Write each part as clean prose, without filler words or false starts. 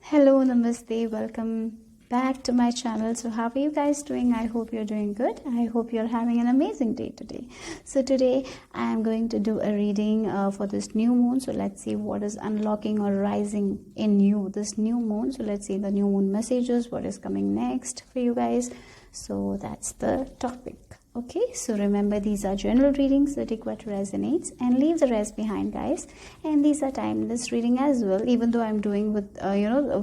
Hello, namaste, welcome back to my channel. So how are you guys doing? I hope you're doing good. I hope you're having an amazing day today. So today I am going to do a reading for this new moon. So let's see what is unlocking or rising in you this new moon. So let's see the new moon messages, what is coming next for you guys. So that's the topic. Okay, so remember, these are general readings, so take what resonates and leave the rest behind, guys. And these are timeless reading as well. Even though I'm doing with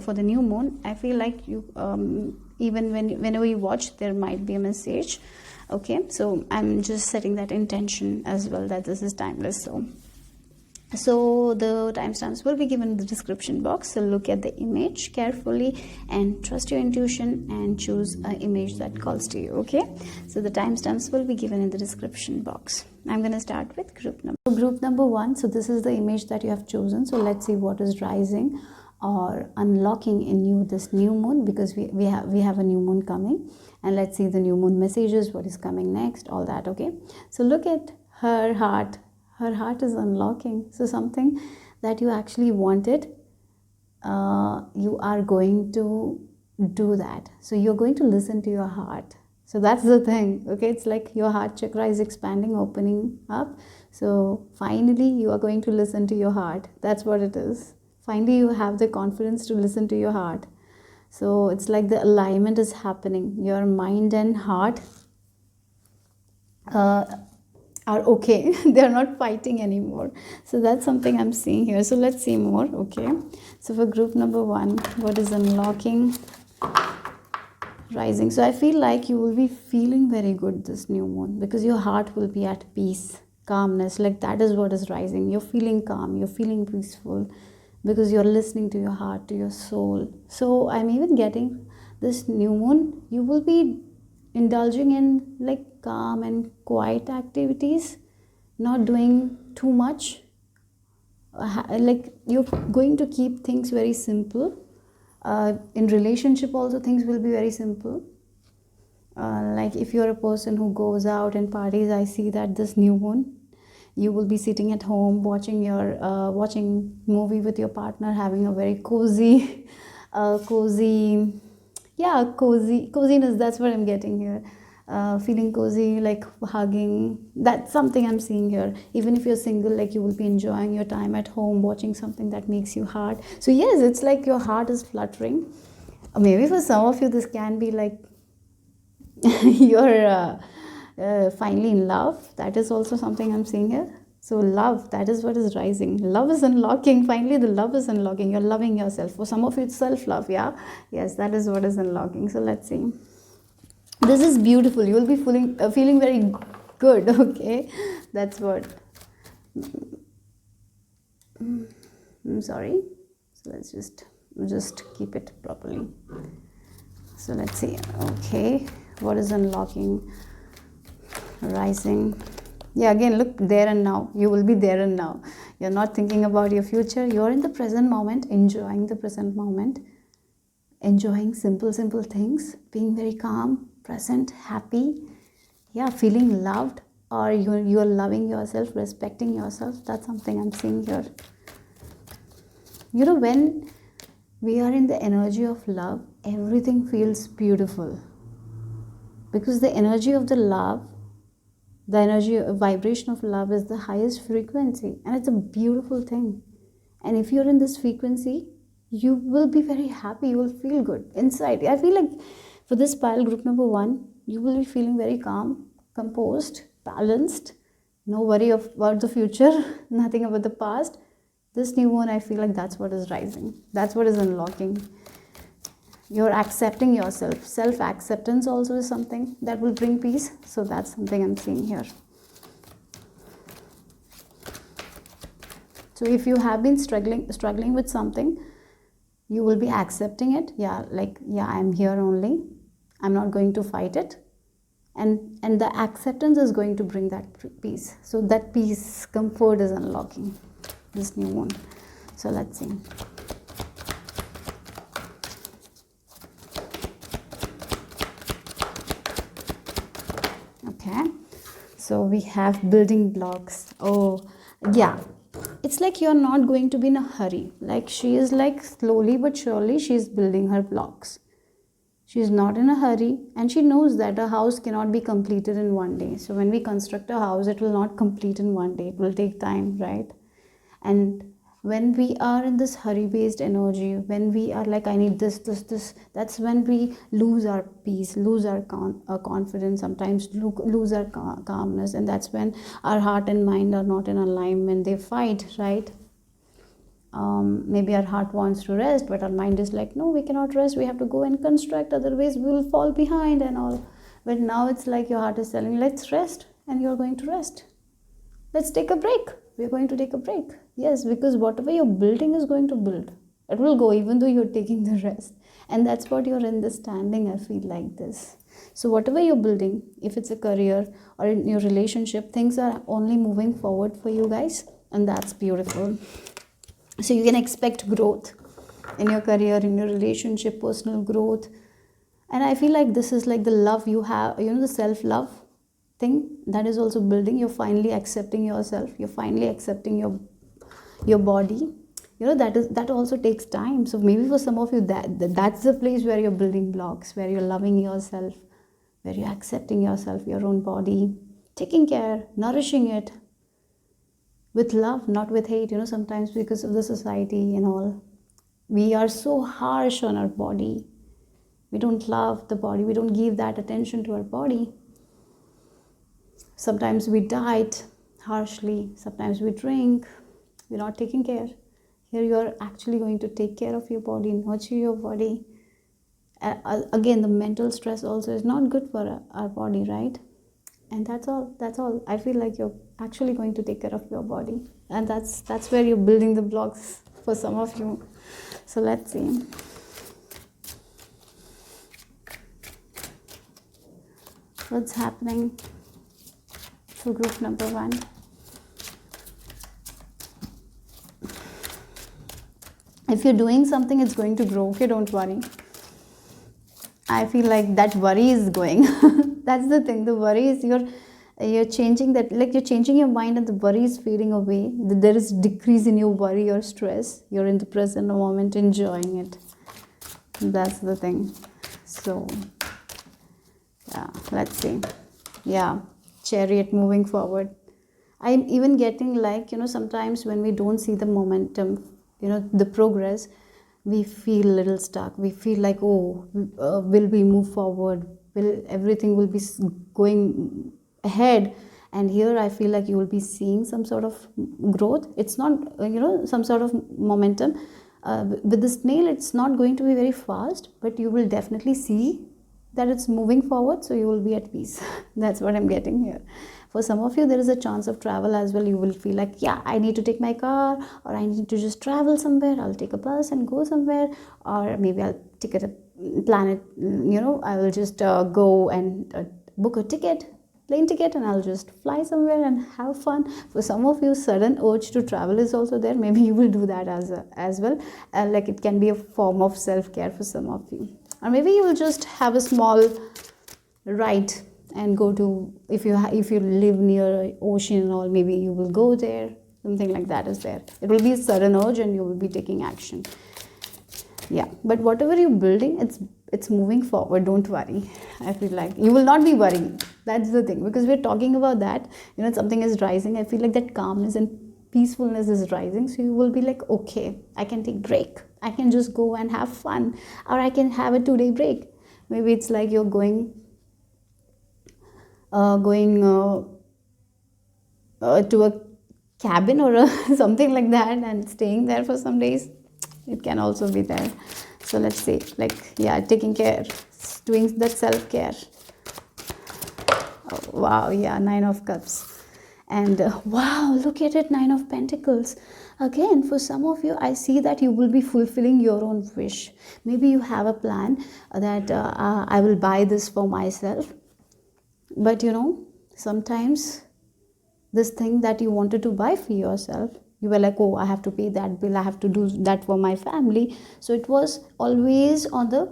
for the new moon, I feel like you even whenever you watch, there might be a message. Okay, so I'm just setting that intention as well, that this is timeless. So the timestamps will be given in the description box. So look at the image carefully and trust your intuition and choose an image that calls to you. Okay, so the timestamps will be given in the description box. I'm going to start with group number one. So this is the image that you have chosen. So let's see what is rising or unlocking in you this new moon, because we have a new moon coming. And let's see the new moon messages, what is coming next, all that. Okay, so look at her heart. Her heart is unlocking. So something that you actually wanted, you are going to do that. So you're going to listen to your heart. So that's the thing. Okay, it's like your heart chakra is expanding, opening up. So finally you are going to listen to your heart. That's what it is. Finally you have the confidence to listen to your heart. So it's like the alignment is happening. Your mind and heart are okay. They're not fighting anymore. So that's something I'm seeing here. So let's see more. Okay, so for group number one, what is unlocking, rising? So I feel like you will be feeling very good this new moon, because your heart will be at peace, calmness. Like that is what is rising. You're feeling calm, you're feeling peaceful, because you're listening to your heart, to your soul. So I'm even getting this new moon, you will be indulging in like calm and quiet activities, not doing too much. Like you're going to keep things very simple. In relationship also, things will be very simple. Like if you're a person who goes out and parties, I see that this new moon, you will be sitting at home watching watching movie with your partner, having a very coziness. That's what I'm getting here. Feeling cozy, like hugging. That's something I'm seeing here. Even if you're single, like you will be enjoying your time at home, watching something that makes you heart. So yes, it's like your heart is fluttering. Maybe for some of you, this can be like you're finally in love. That is also something I'm seeing here. So love, that is what is rising. Love is unlocking. Finally, the love is unlocking. You're loving yourself. For some of you, it's self-love. Yeah, yes, that is what is unlocking. So let's see. This is beautiful. You will be feeling very good. Okay, that's what. I'm sorry. So let's just keep it properly. So let's see. Okay, what is unlocking, rising? Yeah, again, look, there and now. You will be there and now. You're not thinking about your future. You're in the present moment, enjoying the present moment, enjoying simple things, being very calm, present, happy. Yeah, feeling loved, or you're loving yourself, respecting yourself. That's something I'm seeing here. You know, when we are in the energy of love, everything feels beautiful, because the energy of the love, the energy, vibration of love is the highest frequency, and it's a beautiful thing. And if you're in this frequency, you will be very happy. You will feel good inside. I feel like for this pile, group number one, you will be feeling very calm, composed, balanced. No worry about the future, nothing about the past. This new one, I feel like that's what is rising. That's what is unlocking. You're accepting yourself. Self-acceptance also is something that will bring peace. So that's something I'm seeing here. So if you have been struggling with something, you will be accepting it. Yeah, like, yeah, I'm here only. I'm not going to fight it. And the acceptance is going to bring that peace. So that peace, comfort is unlocking this new one. So let's see. Okay, so we have building blocks. Oh yeah, it's like you're not going to be in a hurry. Like she is like slowly but surely she's building her blocks. She's not in a hurry, and she knows that a house cannot be completed in one day. So when we construct a house, it will not complete in one day. It will take time, right? And when we are in this hurry based energy, when we are like, I need this, that's when we lose our peace, lose our confidence, sometimes lose our calmness. And that's when our heart and mind are not in alignment. They fight, right? Maybe our heart wants to rest, but our mind is like, no, we cannot rest, we have to go and construct, otherwise we will fall behind and all. But now it's like your heart is telling you, let's rest, and you're going to rest. Let's take a break. We're going to take a break. Yes, because whatever you're building is going to build. It will go even though you're taking the rest. And that's what you're understanding, I feel like this. So whatever you're building, if it's a career or in your relationship, things are only moving forward for you guys. And that's beautiful. So you can expect growth in your career, in your relationship, personal growth. And I feel like this is like the love you have, the self-love thing that is also building. You're finally accepting yourself. You're finally accepting your body. That also takes time. So maybe for some of you, that's the place where you're building blocks, where you're loving yourself, where you're accepting yourself, your own body, taking care, nourishing it, with love, not with hate. Sometimes because of the society and all, we are so harsh on our body. We don't love the body. We don't give that attention to our body. Sometimes we diet harshly. Sometimes we drink. We're not taking care. Here you are actually going to take care of your body, nurture your body. Again, the mental stress also is not good for our body, right? And that's all. I feel like you're actually going to take care of your body, and that's where you're building the blocks for some of you. So let's see. What's happening for group number 1? If you're doing something, it's going to grow. Okay, don't worry. I feel like that worry is going. That's the thing. The worry is you're changing that, like you're changing your mind, and the worry is fading away. There is decrease in your worry or stress. You're in the present moment, enjoying it. That's the thing. So yeah, let's see. Yeah, Chariot moving forward. I'm even getting like, sometimes when we don't see the momentum, the progress, we feel a little stuck. We feel like, will we move forward? Everything will be going ahead? And here I feel like you will be seeing some sort of growth. It's not, some sort of momentum. With the snail, it's not going to be very fast, but you will definitely see that it's moving forward, so you will be at peace. That's what I'm getting here. For some of you, there is a chance of travel as well. You will feel like, yeah, I need to take my car, or I need to just travel somewhere. I'll take a bus and go somewhere, or maybe I'll take a planet, I will just go and book a plane ticket, and I'll just fly somewhere and have fun. For some of you, sudden urge to travel is also there. Maybe you will do that as well. Like it can be a form of self-care for some of you. Or maybe you will just have a small ride and go to, if you live near ocean and all, maybe you will go there. Something like that is there. It will be a sudden urge and you will be taking action. Yeah, but whatever you're building, it's moving forward. Don't worry. I feel like you will not be worrying. That's the thing, because we're talking about that. Something is rising. I feel like that calmness and peacefulness is rising. So you will be like, okay, I can take break. I can just go and have fun, or I can have a 2-day break. Maybe it's like you're going to a cabin or something like that, and staying there for some days. It can also be there. So let's say, like, yeah, taking care, doing that self-care. Oh, wow, yeah, 9 of Cups. And wow, look at it, 9 of Pentacles. Again, for some of you, I see that you will be fulfilling your own wish. Maybe you have a plan that I will buy this for myself. But sometimes this thing that you wanted to buy for yourself, you were like, oh, I have to pay that bill, I have to do that for my family. So it was always on the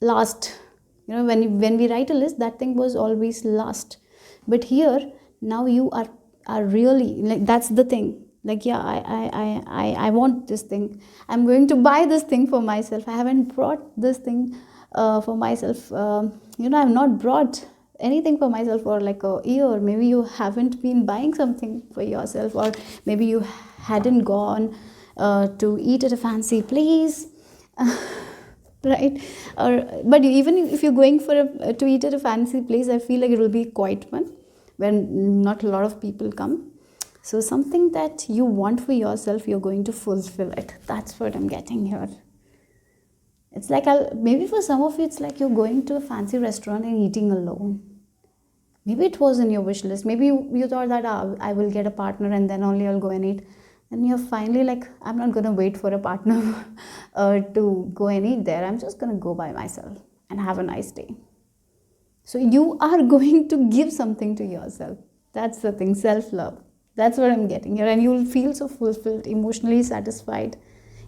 last. When we write a list, that thing was always last. But here, now you are really, like, that's the thing. Like, yeah, I want this thing. I'm going to buy this thing for myself. I haven't brought this thing for myself. I've not brought anything for myself for like a year. Maybe you haven't been buying something for yourself, or maybe you hadn't gone to eat at a fancy place. Right? Or but even if you're going for to eat at a fancy place, I feel like it will be quite fun when not a lot of people come. So something that you want for yourself, you're going to fulfill it. That's what I'm getting here. It's like, maybe for some of you, it's like you're going to a fancy restaurant and eating alone. Maybe it was in your wish list. Maybe you thought that I will get a partner and then only I'll go and eat. And you're finally like, I'm not going to wait for a partner to go and eat there. I'm just going to go by myself and have a nice day. So you are going to give something to yourself. That's the thing, self-love. That's what I'm getting here. And you'll feel so fulfilled, emotionally satisfied,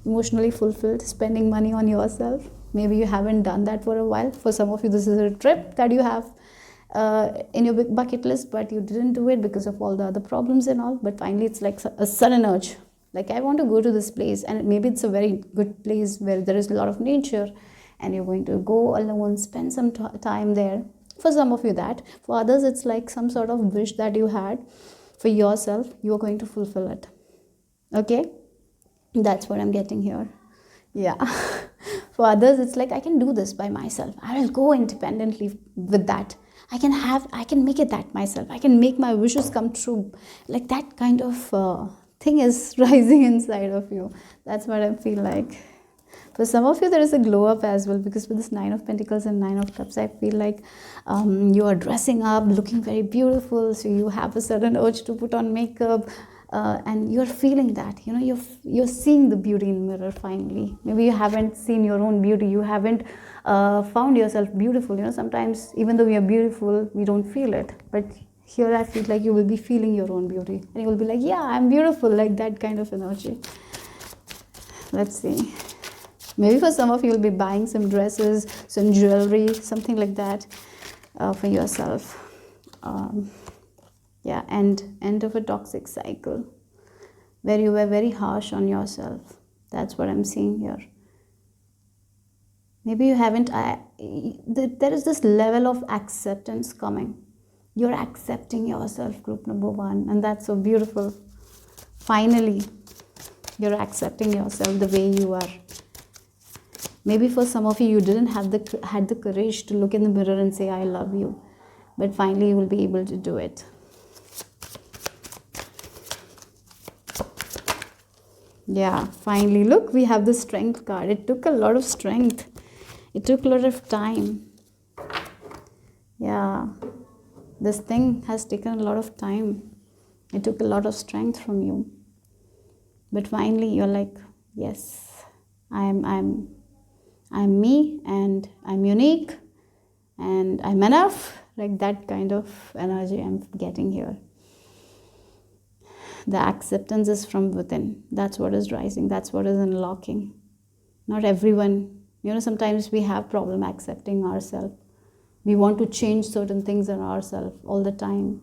emotionally fulfilled, spending money on yourself. Maybe you haven't done that for a while. For some of you, this is a trip that you have in your big bucket list, but you didn't do it because of all the other problems and all. But finally, it's like a sudden urge. Like, I want to go to this place. And maybe it's a very good place where there is a lot of nature. And you're going to go alone, spend some time there. For some of you, that. For others, it's like some sort of wish that you had for yourself. You're going to fulfill it. Okay? That's what I'm getting here. Yeah. For others, it's like, I can do this by myself. I will go independently with that. I can make it that myself. I can make my wishes come true. Like, that kind of thing is rising inside of you. That's what I feel like. For some of you, there is a glow up as well, because with this 9 of Pentacles and 9 of Cups, I feel like you are dressing up, looking very beautiful. So you have a sudden urge to put on makeup, and you're feeling that. You're seeing the beauty in the mirror finally. Maybe you haven't seen your own beauty. You haven't found yourself beautiful. Sometimes even though we are beautiful, we don't feel it. But here I feel like you will be feeling your own beauty, and you will be like, yeah, I'm beautiful, like that kind of energy. Let's see. Maybe for some of you, you'll be buying some dresses, some jewelry, something like that for yourself. End of a toxic cycle where you were very harsh on yourself. That's what I'm seeing here. Maybe you haven't. There is this level of acceptance coming. You're accepting yourself, group number 1, and that's so beautiful. Finally, you're accepting yourself the way you are. Maybe for some of you, you didn't had the courage to look in the mirror and say, I love you. But finally, you will be able to do it. Yeah, finally. Look, we have the Strength card. It took a lot of strength. It took a lot of time. Yeah. This thing has taken a lot of time. It took a lot of strength from you. But finally, you're like, yes, I'm me, and I'm unique, and I'm enough. Like that kind of energy I'm getting here. The acceptance is from within. That's what is rising. That's what is unlocking. Not everyone, sometimes we have problem accepting ourselves. We want to change certain things in ourselves all the time.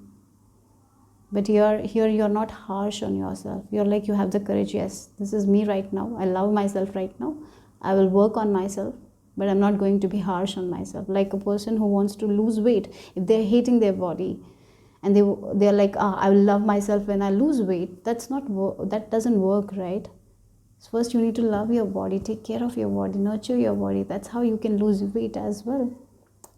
But here you're not harsh on yourself. You're like, you have the courage. Yes, this is me right now. I love myself right now. I will work on myself, but I'm not going to be harsh on myself. Like a person who wants to lose weight, if they're hating their body and they're like, I will love myself when I lose weight, that doesn't work, right? So first you need to love your body, take care of your body, nurture your body. That's how you can lose weight as well.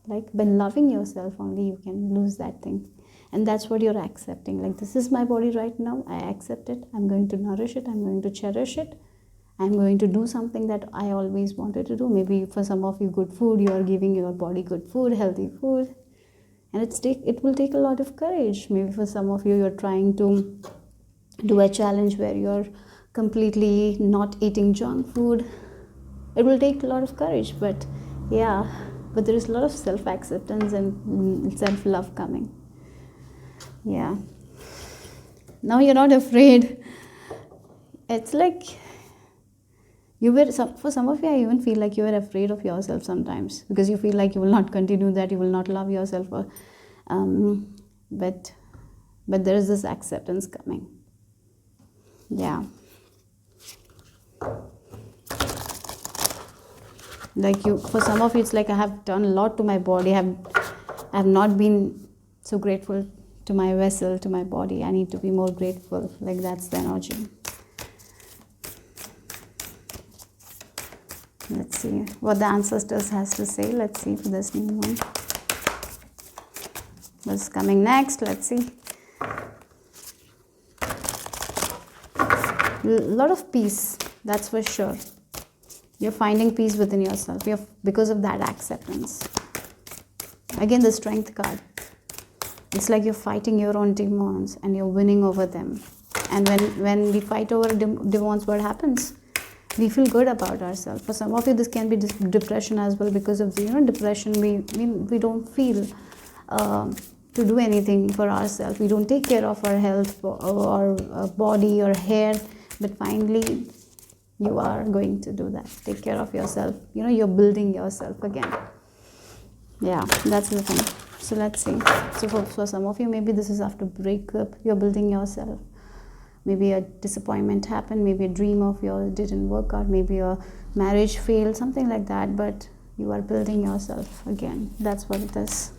Like, by loving yourself only you can lose that thing. And that's what you're accepting. Like, this is my body right now. I accept it. I'm going to nourish it. I'm going to cherish it. I'm going to do something that I always wanted to do. Maybe for some of you, good food. You are giving your body good food, healthy food. And it will take a lot of courage. Maybe for some of you, you're trying to do a challenge where you're completely not eating junk food. It will take a lot of courage. But yeah, but there is a lot of self-acceptance and self-love coming. Yeah. Now you're not afraid. It's like for some of you, I even feel like you were afraid of yourself sometimes, because you feel like you will not continue that, you will not love yourself. But there is this acceptance coming. Yeah. Like you, for some of you, it's like I have done a lot to my body. I have not been so grateful to my vessel, to my body. I need to be more grateful. Like that's the energy. Let's see what the ancestors has to say. Let's see for this new moon. What's coming next? Let's see. A lot of peace, that's for sure. You're finding peace within yourself. Because of that acceptance. Again, the strength card. It's like you're fighting your own demons and you're winning over them. And when we fight over demons, what happens? We feel good about ourselves. For some of you, this can be depression as well. Because of the depression, we don't feel to do anything for ourselves. We don't take care of our health or body or hair. But finally, you are going to do that. Take care of yourself. You're building yourself again. Yeah, that's the thing. So let's see. So for some of you, maybe this is after breakup. You're building yourself. Maybe a disappointment happened. Maybe a dream of yours didn't work out. Maybe a marriage failed. Something like that. But you are building yourself again. That's what it is.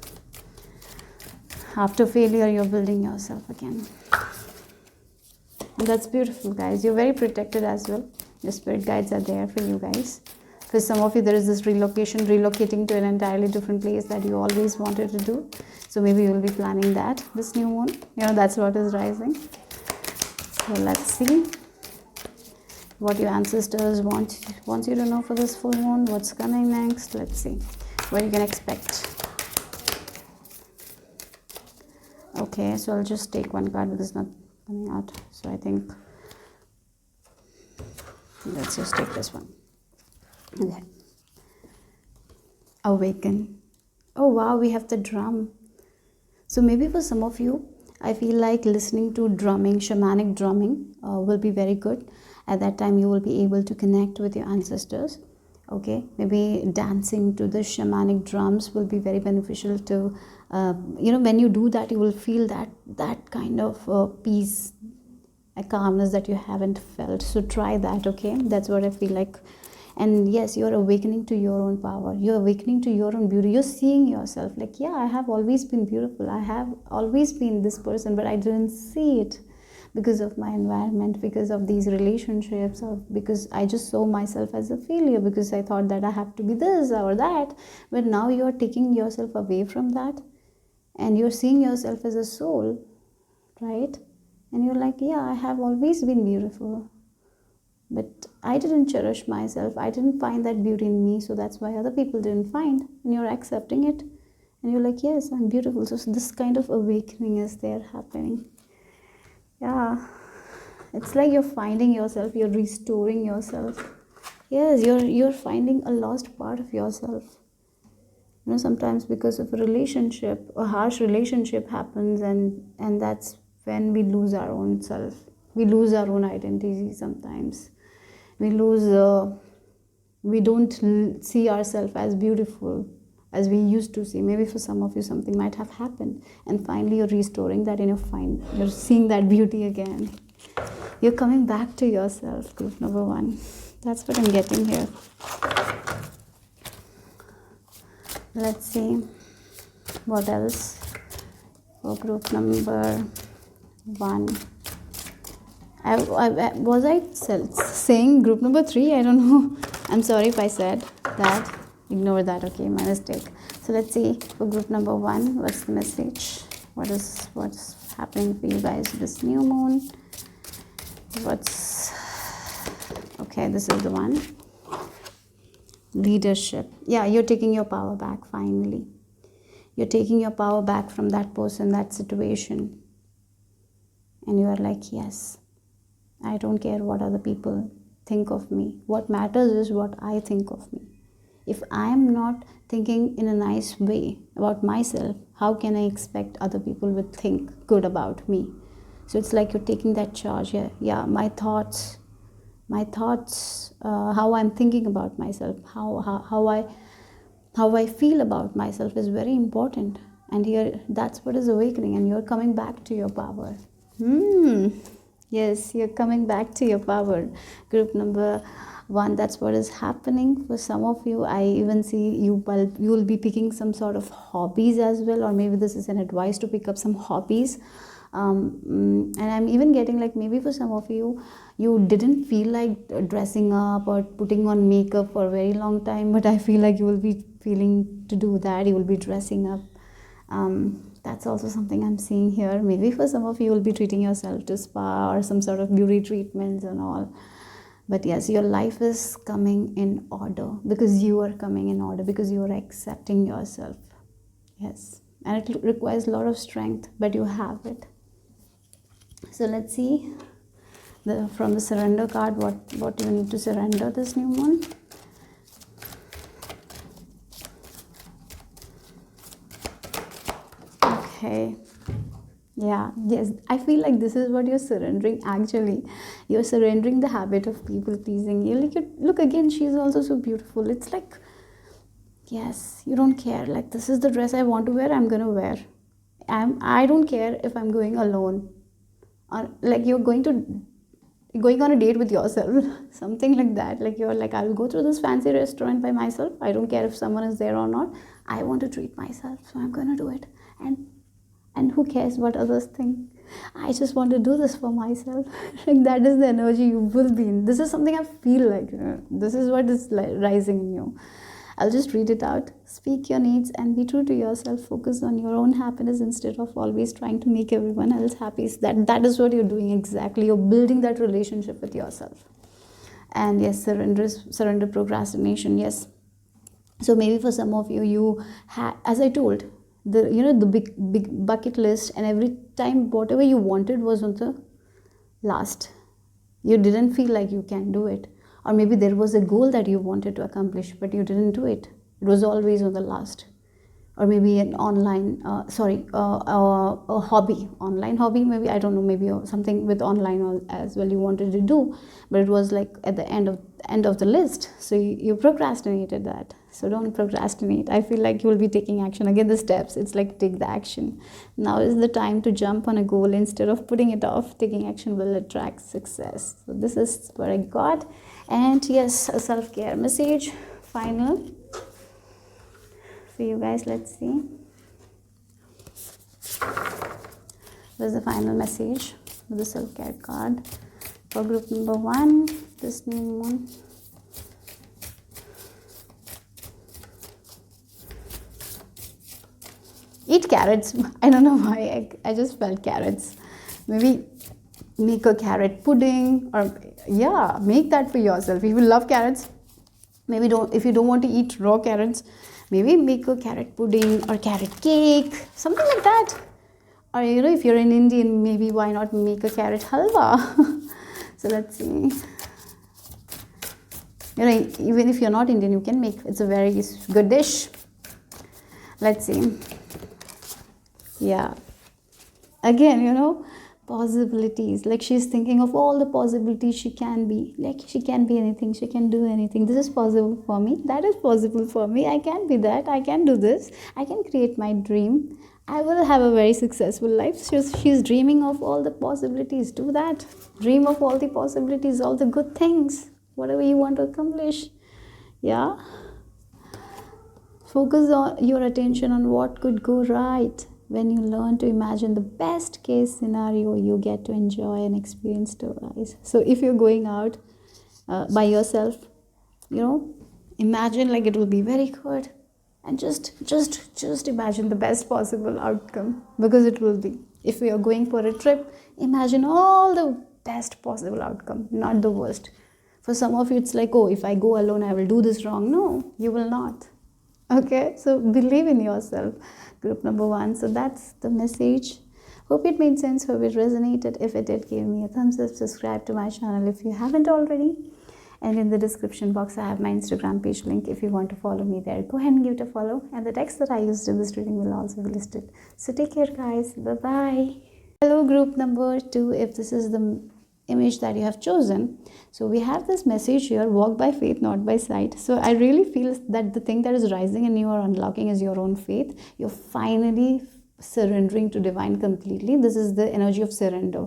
After failure, you're building yourself again. And that's beautiful, guys. You're very protected as well. Your spirit guides are there for you guys. For some of you, there is this relocating to an entirely different place that you always wanted to do. So maybe you'll be planning that this new moon. That's what is rising. So let's see what your ancestors want you to know for this full moon. What's coming next? Let's see what you can expect. Okay, so I'll just take one card because it's not coming out. So I think let's just take this one. Okay. Awaken. Oh wow, we have the drum. So maybe for some of you, I feel like listening to drumming, shamanic drumming will be very good. At that time, you will be able to connect with your ancestors. Okay, maybe dancing to the shamanic drums will be very beneficial to, when you do that, you will feel that kind of peace, a calmness that you haven't felt. So try that, okay? That's what I feel like. And yes, you're awakening to your own power. You're awakening to your own beauty. You're seeing yourself like, yeah, I have always been beautiful. I have always been this person, but I didn't see it because of my environment, because of these relationships, or because I just saw myself as a failure because I thought that I have to be this or that. But now you're taking yourself away from that and you're seeing yourself as a soul, right? And you're like, yeah, I have always been beautiful. But I didn't cherish myself. I didn't find that beauty in me. So that's why other people didn't find. And you're accepting it. And you're like, yes, I'm beautiful. So this kind of awakening is there happening. Yeah. It's like you're finding yourself. You're restoring yourself. Yes, you're finding a lost part of yourself. Sometimes because of a relationship, a harsh relationship happens. And that's when we lose our own self. We lose our own identity sometimes. We don't see ourselves as beautiful as we used to see. Maybe for some of you something might have happened, and finally you're restoring that and you're seeing that beauty again. You're coming back to yourself, group number 1. That's what I'm getting here. Let's see what else for group number 1. Was I saying group number 3? I don't know. I'm sorry if I said that. Ignore that, okay? My mistake. So let's see for group number 1. What's the message? What's happening for you guys this new moon? Okay, this is the one. Leadership. Yeah, you're taking your power back finally. You're taking your power back from that person, that situation. And you are like, yes, I don't care what other people think of me. What matters is what I think of me. If I am not thinking in a nice way about myself, how can I expect other people would think good about me? So it's like you're taking that charge. Yeah, my thoughts, how I'm thinking about myself, how I feel about myself is very important. And here, that's what is awakening, and you're coming back to your power. Yes, you're coming back to your power. Group number one, that's what is happening for some of you. I even see you, well, you will be picking some sort of hobbies as well, or maybe this is an advice to pick up some hobbies. And I'm even getting like maybe for some of you, you didn't feel like dressing up or putting on makeup for a very long time, but I feel like you will be feeling to do that. You will be dressing up. That's also something I'm seeing here. Maybe for some of you will be treating yourself to spa or some sort of beauty treatments and all. But yes, your life is coming in order because you are coming in order, because you are accepting yourself. Yes, and it requires a lot of strength, but you have it. So let's see from the surrender card what you need to surrender this new moon. Okay. Yeah, yes, I feel like this is what you're surrendering. Actually, you're surrendering the habit of people pleasing. You look again, she's also so beautiful. It's like, yes, you don't care. Like, this is the dress I want to wear, I'm gonna wear. I don't care if I'm going alone. Or like you're going on a date with yourself, something like that. Like you're like, I'll go to this fancy restaurant by myself. I don't care if someone is there or not. I want to treat myself, so I'm gonna do it. And who cares what others think? I just want to do this for myself. Like that is the energy you will be in. This is something I feel like, this is what is rising in you. I'll just read it out. Speak your needs and be true to yourself. Focus on your own happiness instead of always trying to make everyone else happy. That is what you're doing exactly. You're building that relationship with yourself. And yes, surrender procrastination. Yes. So maybe for some of you as I told, the big bucket list, and every time whatever you wanted was on the last. You didn't feel like you can do it, or maybe there was a goal that you wanted to accomplish but you didn't do it. It was always on the last. Or maybe an online a hobby, online hobby, maybe, I don't know, maybe something with online as well you wanted to do, but it was like at the end of the list, so you procrastinated that. So don't procrastinate. I feel like you will be taking action. Again, the steps, it's like take the action. Now is the time to jump on a goal instead of putting it off. Taking action will attract success. So this is what I got. And yes, a self-care message final for you guys. Let's see. This is the final message with the self-care card for group number one, this new moon. Eat carrots. I don't know why. I just felt carrots. Maybe make a carrot pudding, or yeah, make that for yourself. If you love carrots, maybe if you don't want to eat raw carrots, maybe make a carrot pudding or carrot cake, something like that. Or if you're an Indian, maybe why not make a carrot halwa? So let's see. Even if you're not Indian, you can make. It's a very good dish. Let's see. Yeah. Again, possibilities. Like she's thinking of all the possibilities she can be. Like she can be anything. She can do anything. This is possible for me. That is possible for me. I can be that. I can do this. I can create my dream. I will have a very successful life. She's dreaming of all the possibilities. Do that. Dream of all the possibilities, all the good things. Whatever you want to accomplish. Yeah. Focus on your attention on what could go right. When you learn to imagine the best case scenario, you get to enjoy and experience to rise. So if you're going out by yourself, imagine like it will be very good, and just imagine the best possible outcome, because it will be. If you are going for a trip, imagine all the best possible outcome, not the worst. For some of you, it's like, oh, if I go alone, I will do this wrong. No, you will not. Okay, so believe in yourself, group number one. So that's the message. Hope it made sense. Hope it resonated. If it did, give me a thumbs up. Subscribe to my channel if you haven't already. And in the description box, I have my Instagram page link. If you want to follow me there, go ahead and give it a follow. And the text that I used in this reading will also be listed. So take care, guys. Bye-bye. Hello, group number two. If this is the image that you have chosen, so we have this message here: walk by faith, not by sight. So I really feel that the thing that is rising in you or unlocking is your own faith. You're finally surrendering to divine completely. This is the energy of surrender.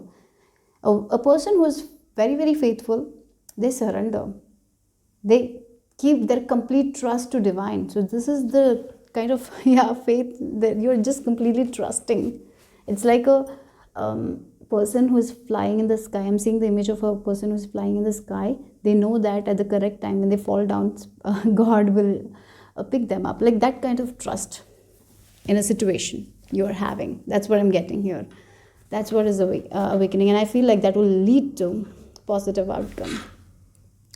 A person who is very, very faithful, they surrender. They keep their complete trust to divine. So this is the kind of yeah faith that you're just completely trusting. It's like a person who is flying in the sky. I'm seeing the image of a person who's flying in the sky. They know that at the correct time when they fall down, God will pick them up. Like that kind of trust in a situation you're having. That's what I'm getting here. That's what is awakening, and I feel like that will lead to positive outcome.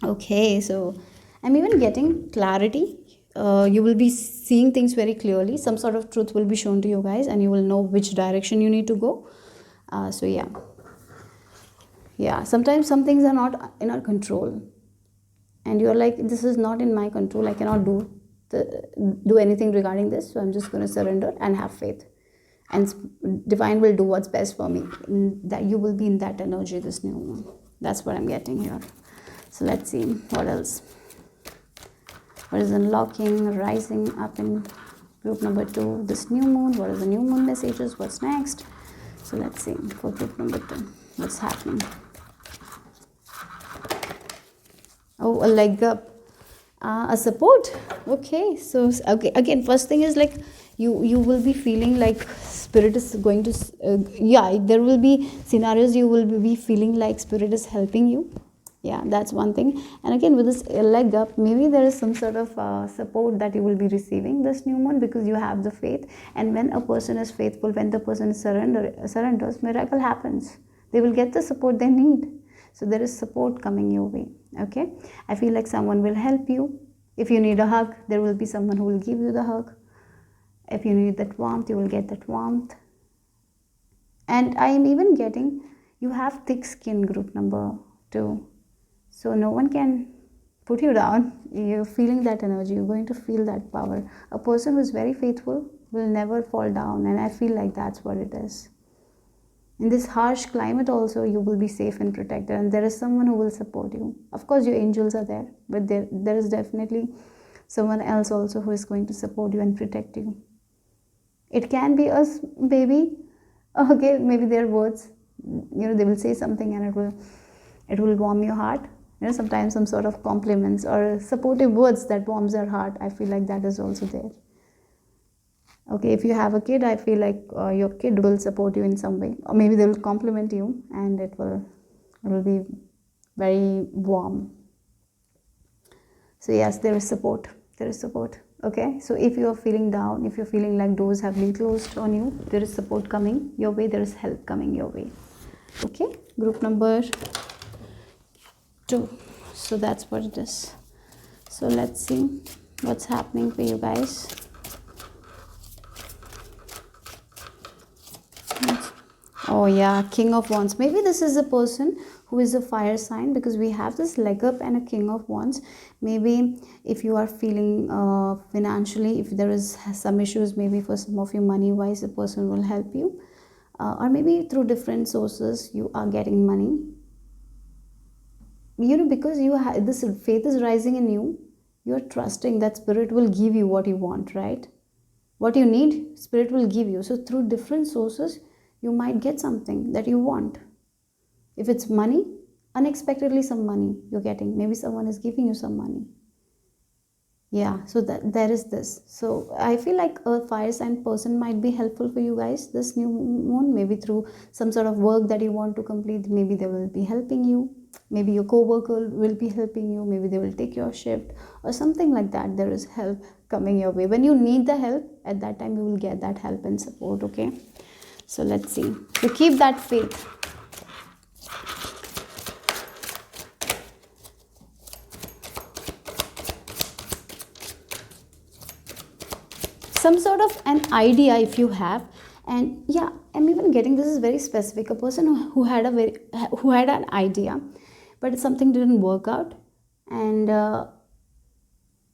Okay, so I'm even getting clarity. You will be seeing things very clearly. Some sort of truth will be shown to you guys, and you will know which direction you need to go. So yeah. Sometimes some things are not in our control, and you're like, this is not in my control. I cannot do anything regarding this. So I'm just going to surrender and have faith, and divine will do what's best for me. That you will be in that energy this new moon. That's what I'm getting here. So let's see what else. What is unlocking, rising up in group number 2, this new moon? What are the new moon messages? What's next? So let's see for group number 2, what's happening. Oh, a leg up, a support. Okay, so okay, again, first thing is like you will be feeling like spirit is going to there will be scenarios you will be feeling like spirit is helping you. Yeah, that's one thing. And again, with this leg up, maybe there is some sort of support that you will be receiving this new moon, because you have the faith. And when a person is faithful, when the person surrenders, miracle happens. They will get the support they need. So there is support coming your way. Okay, I feel like someone will help you. If you need a hug, there will be someone who will give you the hug. If you need that warmth, you will get that warmth. And I am even getting, you have thick skin, group number 2. So no one can put you down. You're feeling that energy. You're going to feel that power. A person who is very faithful will never fall down. And I feel like that's what it is. In this harsh climate also, you will be safe and protected. And there is someone who will support you. Of course, your angels are there. But there is definitely someone else also who is going to support you and protect you. It can be us, maybe. Okay, maybe their words. They will say something and it will warm your heart. Sometimes some sort of compliments or supportive words that warms your heart. I feel like that is also there. Okay, if you have a kid, I feel like your kid will support you in some way, or maybe they will compliment you, and it will be very warm. So yes, there is support. There is support. Okay, so if you are feeling down, if you're feeling like doors have been closed on you, there is support coming your way. There is help coming your way. Okay, group number 2. So that's what it is. So let's see what's happening for you guys. Oh yeah, King of Wands. Maybe this is a person who is a fire sign, because we have this leg up and a King of Wands. Maybe if you are feeling financially, if there is some issues, maybe for some of you money wise, a person will help you, or maybe through different sources you are getting money. Because you have this faith is rising in you. You are trusting that spirit will give you what you want, right? What you need, spirit will give you. So through different sources, you might get something that you want. If it's money, unexpectedly some money you're getting. Maybe someone is giving you some money. Yeah, so that there is this. So I feel like a fire sign person might be helpful for you guys this new moon. Maybe through some sort of work that you want to complete. Maybe they will be helping you. Maybe your co-worker will be helping you. Maybe they will take your shift or something like that. There is help coming your way. When you need the help, at that time you will get that help and support. Okay, so let's see. So keep that faith. Some sort of an idea if you have. And yeah, I'm even getting, this is very specific, a person who had an idea, but something didn't work out, and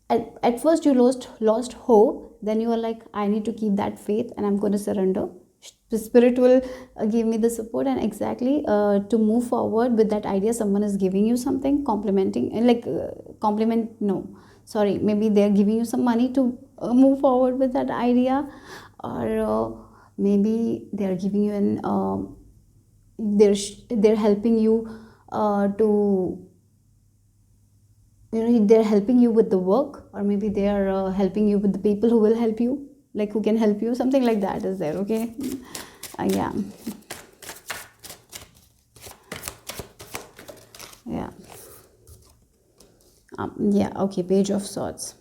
at first you lost hope. Then you are like, I need to keep that faith and I'm going to surrender. The spirit will give me the support, and exactly to move forward with that idea. Someone is giving you something, complimenting, maybe they're giving you some money to move forward with that idea, or maybe they're giving you they're helping you to, they're helping you with the work, or maybe they are helping you with the people who will help you, like who can help you, something like that is there. Okay. Yeah. Yeah. Yeah, okay, Page of Swords.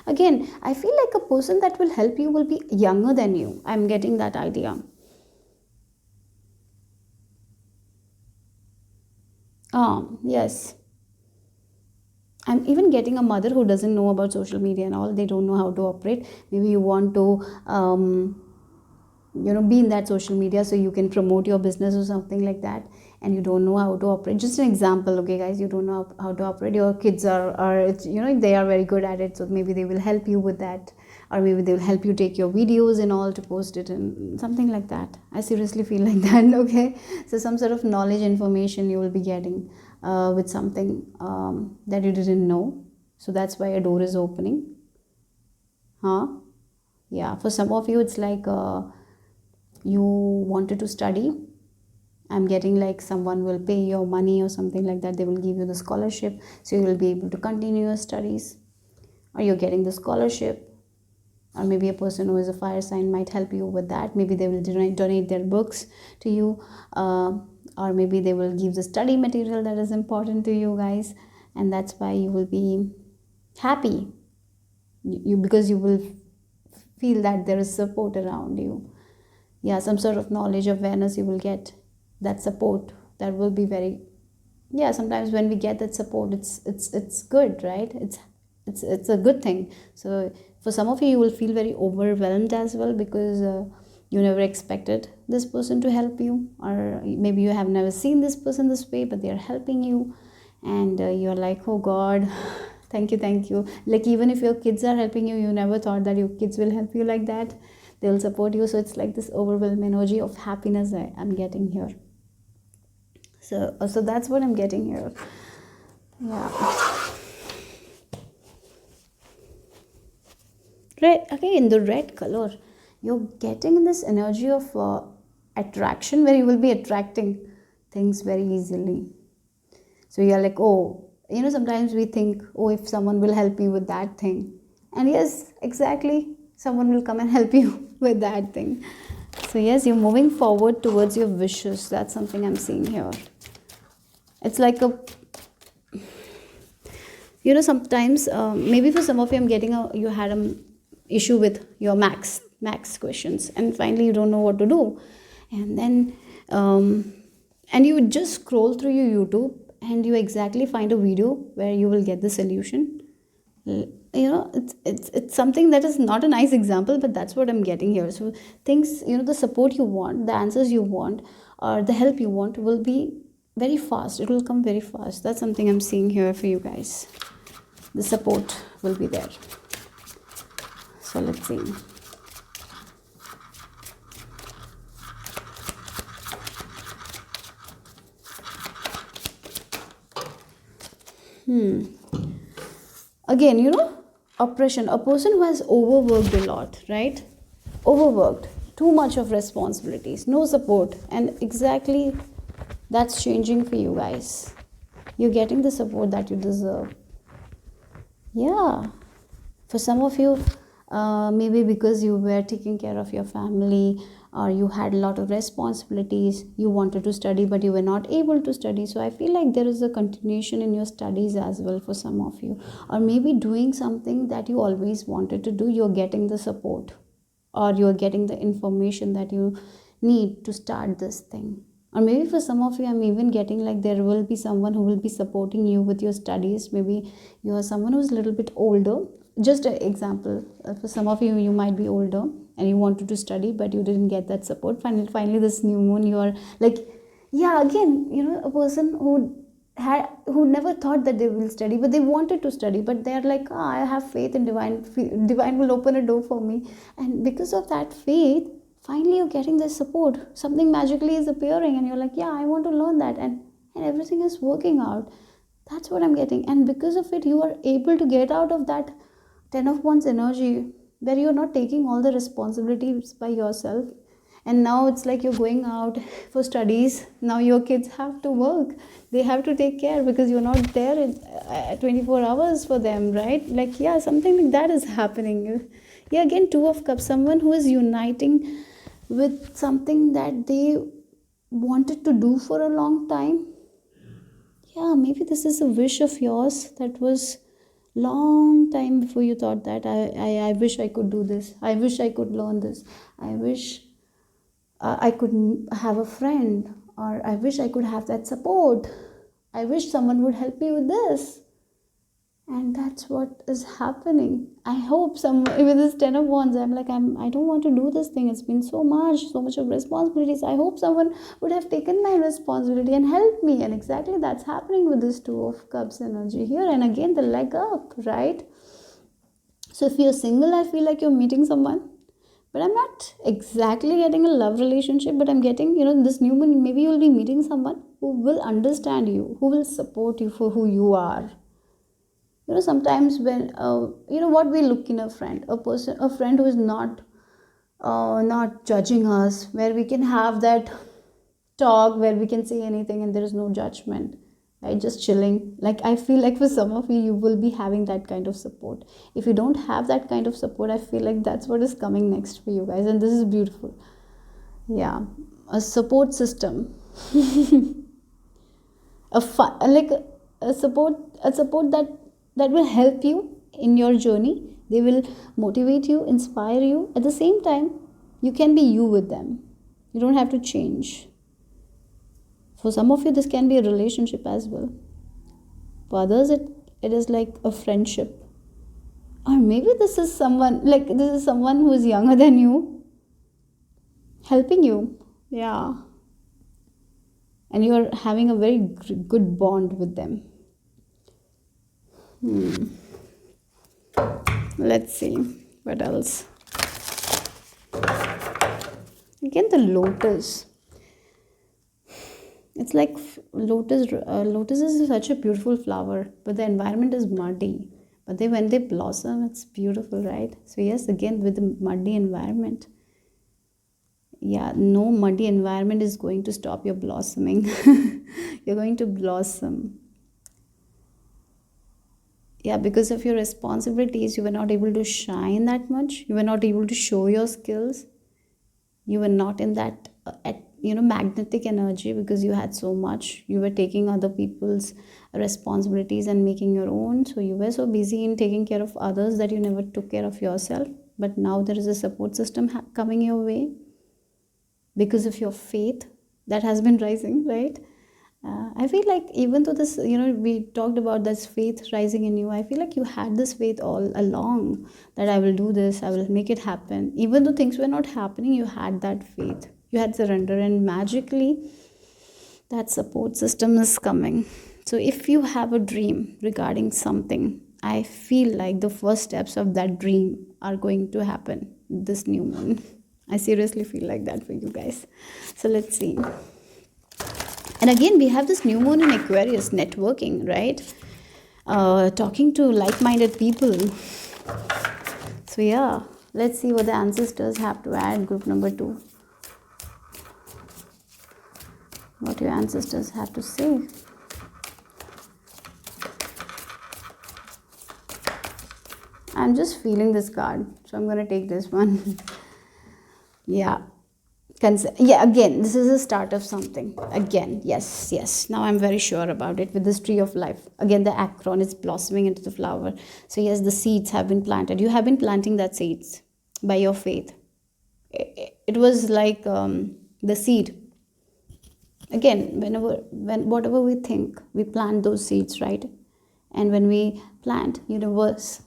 Again, I feel like a person that will help you will be younger than you. I'm getting that idea. Yes. I'm even getting a mother who doesn't know about social media and all. They don't know how to operate. Maybe you want to be in that social media so you can promote your business or something like that, and you don't know how to operate. Just an example, okay guys, you don't know how to operate. Your kids are they are very good at it, so maybe they will help you with that, or maybe they will help you take your videos and all to post it and something like that. I seriously feel like that. Okay, so some sort of knowledge, information you will be getting with something that you didn't know, so that's why a door is opening. Yeah, for some of you it's like you wanted to study. I'm getting like someone will pay your money or something like that. They will give you the scholarship, so you will be able to continue your studies, or you're getting the scholarship. Or maybe a person who is a fire sign might help you with that. Maybe they will donate their books to you, or maybe they will give the study material that is important to you guys, and that's why you will be happy, because you will feel that there is support around you. Yeah, some sort of knowledge, awareness you will get, that support, that will be very, yeah, sometimes when we get that support, it's good, right? It's a good thing. So for some of you, you will feel very overwhelmed as well, because you never expected this person to help you, or maybe you have never seen this person this way, but they are helping you, and you're like, oh god, thank you. Like, even if your kids are helping you, you never thought that your kids will help you like that. They will support you. So it's like this overwhelming energy of happiness I'm getting here. So that's what I'm getting here. Yeah. Red, again, the red color, you're getting this energy of attraction, where you will be attracting things very easily. So you're like, oh, sometimes we think, oh, if someone will help me with that thing, and yes, exactly, someone will come and help you with that thing. So yes, you're moving forward towards your wishes. That's something I'm seeing here. It's like sometimes maybe for some of you, I'm getting you had an issue with your max questions, and finally you don't know what to do, and then and you would just scroll through your YouTube, and you exactly find a video where you will get the solution. It's something that is not a nice example, but that's what I'm getting here. So things, the support you want, the answers you want, or the help you want will be very fast. It will come very fast. That's something I'm seeing here for you guys. The support will be there. So let's see. Again, oppression. A person who has overworked a lot, right? Overworked. Too much of responsibilities. No support. And exactly that's changing for you guys. You're getting the support that you deserve. Yeah. For some of you, maybe because you were taking care of your family, or you had a lot of responsibilities, you wanted to study but you were not able to study. So I feel like there is a continuation in your studies as well for some of you. Or maybe doing something that you always wanted to do, you're getting the support, or you're getting the information that you need to start this thing. Or maybe for some of you, I'm even getting like there will be someone who will be supporting you with your studies. Maybe you are someone who's a little bit older. Just an example, for some of you, you might be older and you wanted to study but you didn't get that support. Finally this new moon, you are like, yeah, again, a person who never thought that they will study, but they wanted to study, but they're like, I have faith in divine will open a door for me. And because of that faith, finally you're getting this support. Something magically is appearing and you're like, yeah, I want to learn that, and everything is working out. That's what I'm getting. And because of it, you are able to get out of that 10 of Wands energy. where you're not taking all the responsibilities by yourself. And now it's like you're going out for studies. Now your kids have to work. They have to take care because you're not there in 24 hours for them, right? Like, yeah, something like that is happening. Yeah, again, Two of Cups, someone who is uniting with something that they wanted to do for a long time. Yeah, maybe this is a wish of yours that was long time before you thought that I wish I could do this. I wish I could learn this. I wish I could have a friend, or I wish I could have that support. I wish someone would help me with this. And that's what is happening. I hope some with this 10 of Wands, I don't want to do this thing. It's been so much of responsibilities. I hope someone would have taken my responsibility and helped me. And exactly that's happening with this Two of Cups energy here. And again, the leg up, right? So if you're single, I feel like you're meeting someone. But I'm not exactly getting a love relationship, but I'm getting, this new moon, maybe you'll be meeting someone who will understand you, who will support you for who you are. Sometimes when, what we look in a friend, a friend who is not judging us, where we can have that talk, where we can say anything and there is no judgment, right? Just chilling. Like, I feel like for some of you, you will be having that kind of support. If you don't have that kind of support, I feel like that's what is coming next for you guys, and this is beautiful. Yeah, a support system. a support that will help you in your journey. They will motivate you, inspire you. At the same time, you can be you with them. You don't have to change. For some of you, this can be a relationship as well. For others, it is like a friendship. Or maybe this is someone who is younger than you, helping you. Yeah. And you're having a very good bond with them. Let's see what else. Again, the lotus. It's like lotus is such a beautiful flower, but the environment is muddy. But when they blossom, it's beautiful, right? So yes, again, with the muddy environment. Yeah, no muddy environment is going to stop your blossoming. You're going to blossom. Yeah, because of your responsibilities, you were not able to shine that much. You were not able to show your skills. You were not in that magnetic energy because you had so much. You were taking other people's responsibilities and making your own. So you were so busy in taking care of others that you never took care of yourself. But now there is a support system coming your way because of your faith that has been rising, right? I feel like even though this, we talked about this faith rising in you, I feel like you had this faith all along that I will do this, I will make it happen. Even though things were not happening, you had that faith. You had surrender, and magically that support system is coming. So if you have a dream regarding something, I feel like the first steps of that dream are going to happen this new moon. I seriously feel like that for you guys. So let's see. And again, we have this new moon in Aquarius, networking, right? Talking to like-minded people. So yeah, let's see what the ancestors have to add, group number 2. What your ancestors have to say. I'm just feeling this card, so I'm going to take this one. Yeah. Again, this is the start of something. Again, yes. Now I'm very sure about it with this tree of life. Again, the acorn is blossoming into the flower. So yes, the seeds have been planted. You have been planting that seeds by your faith. It was like the seed. Again, whatever we think, we plant those seeds, right? And when we plant, universe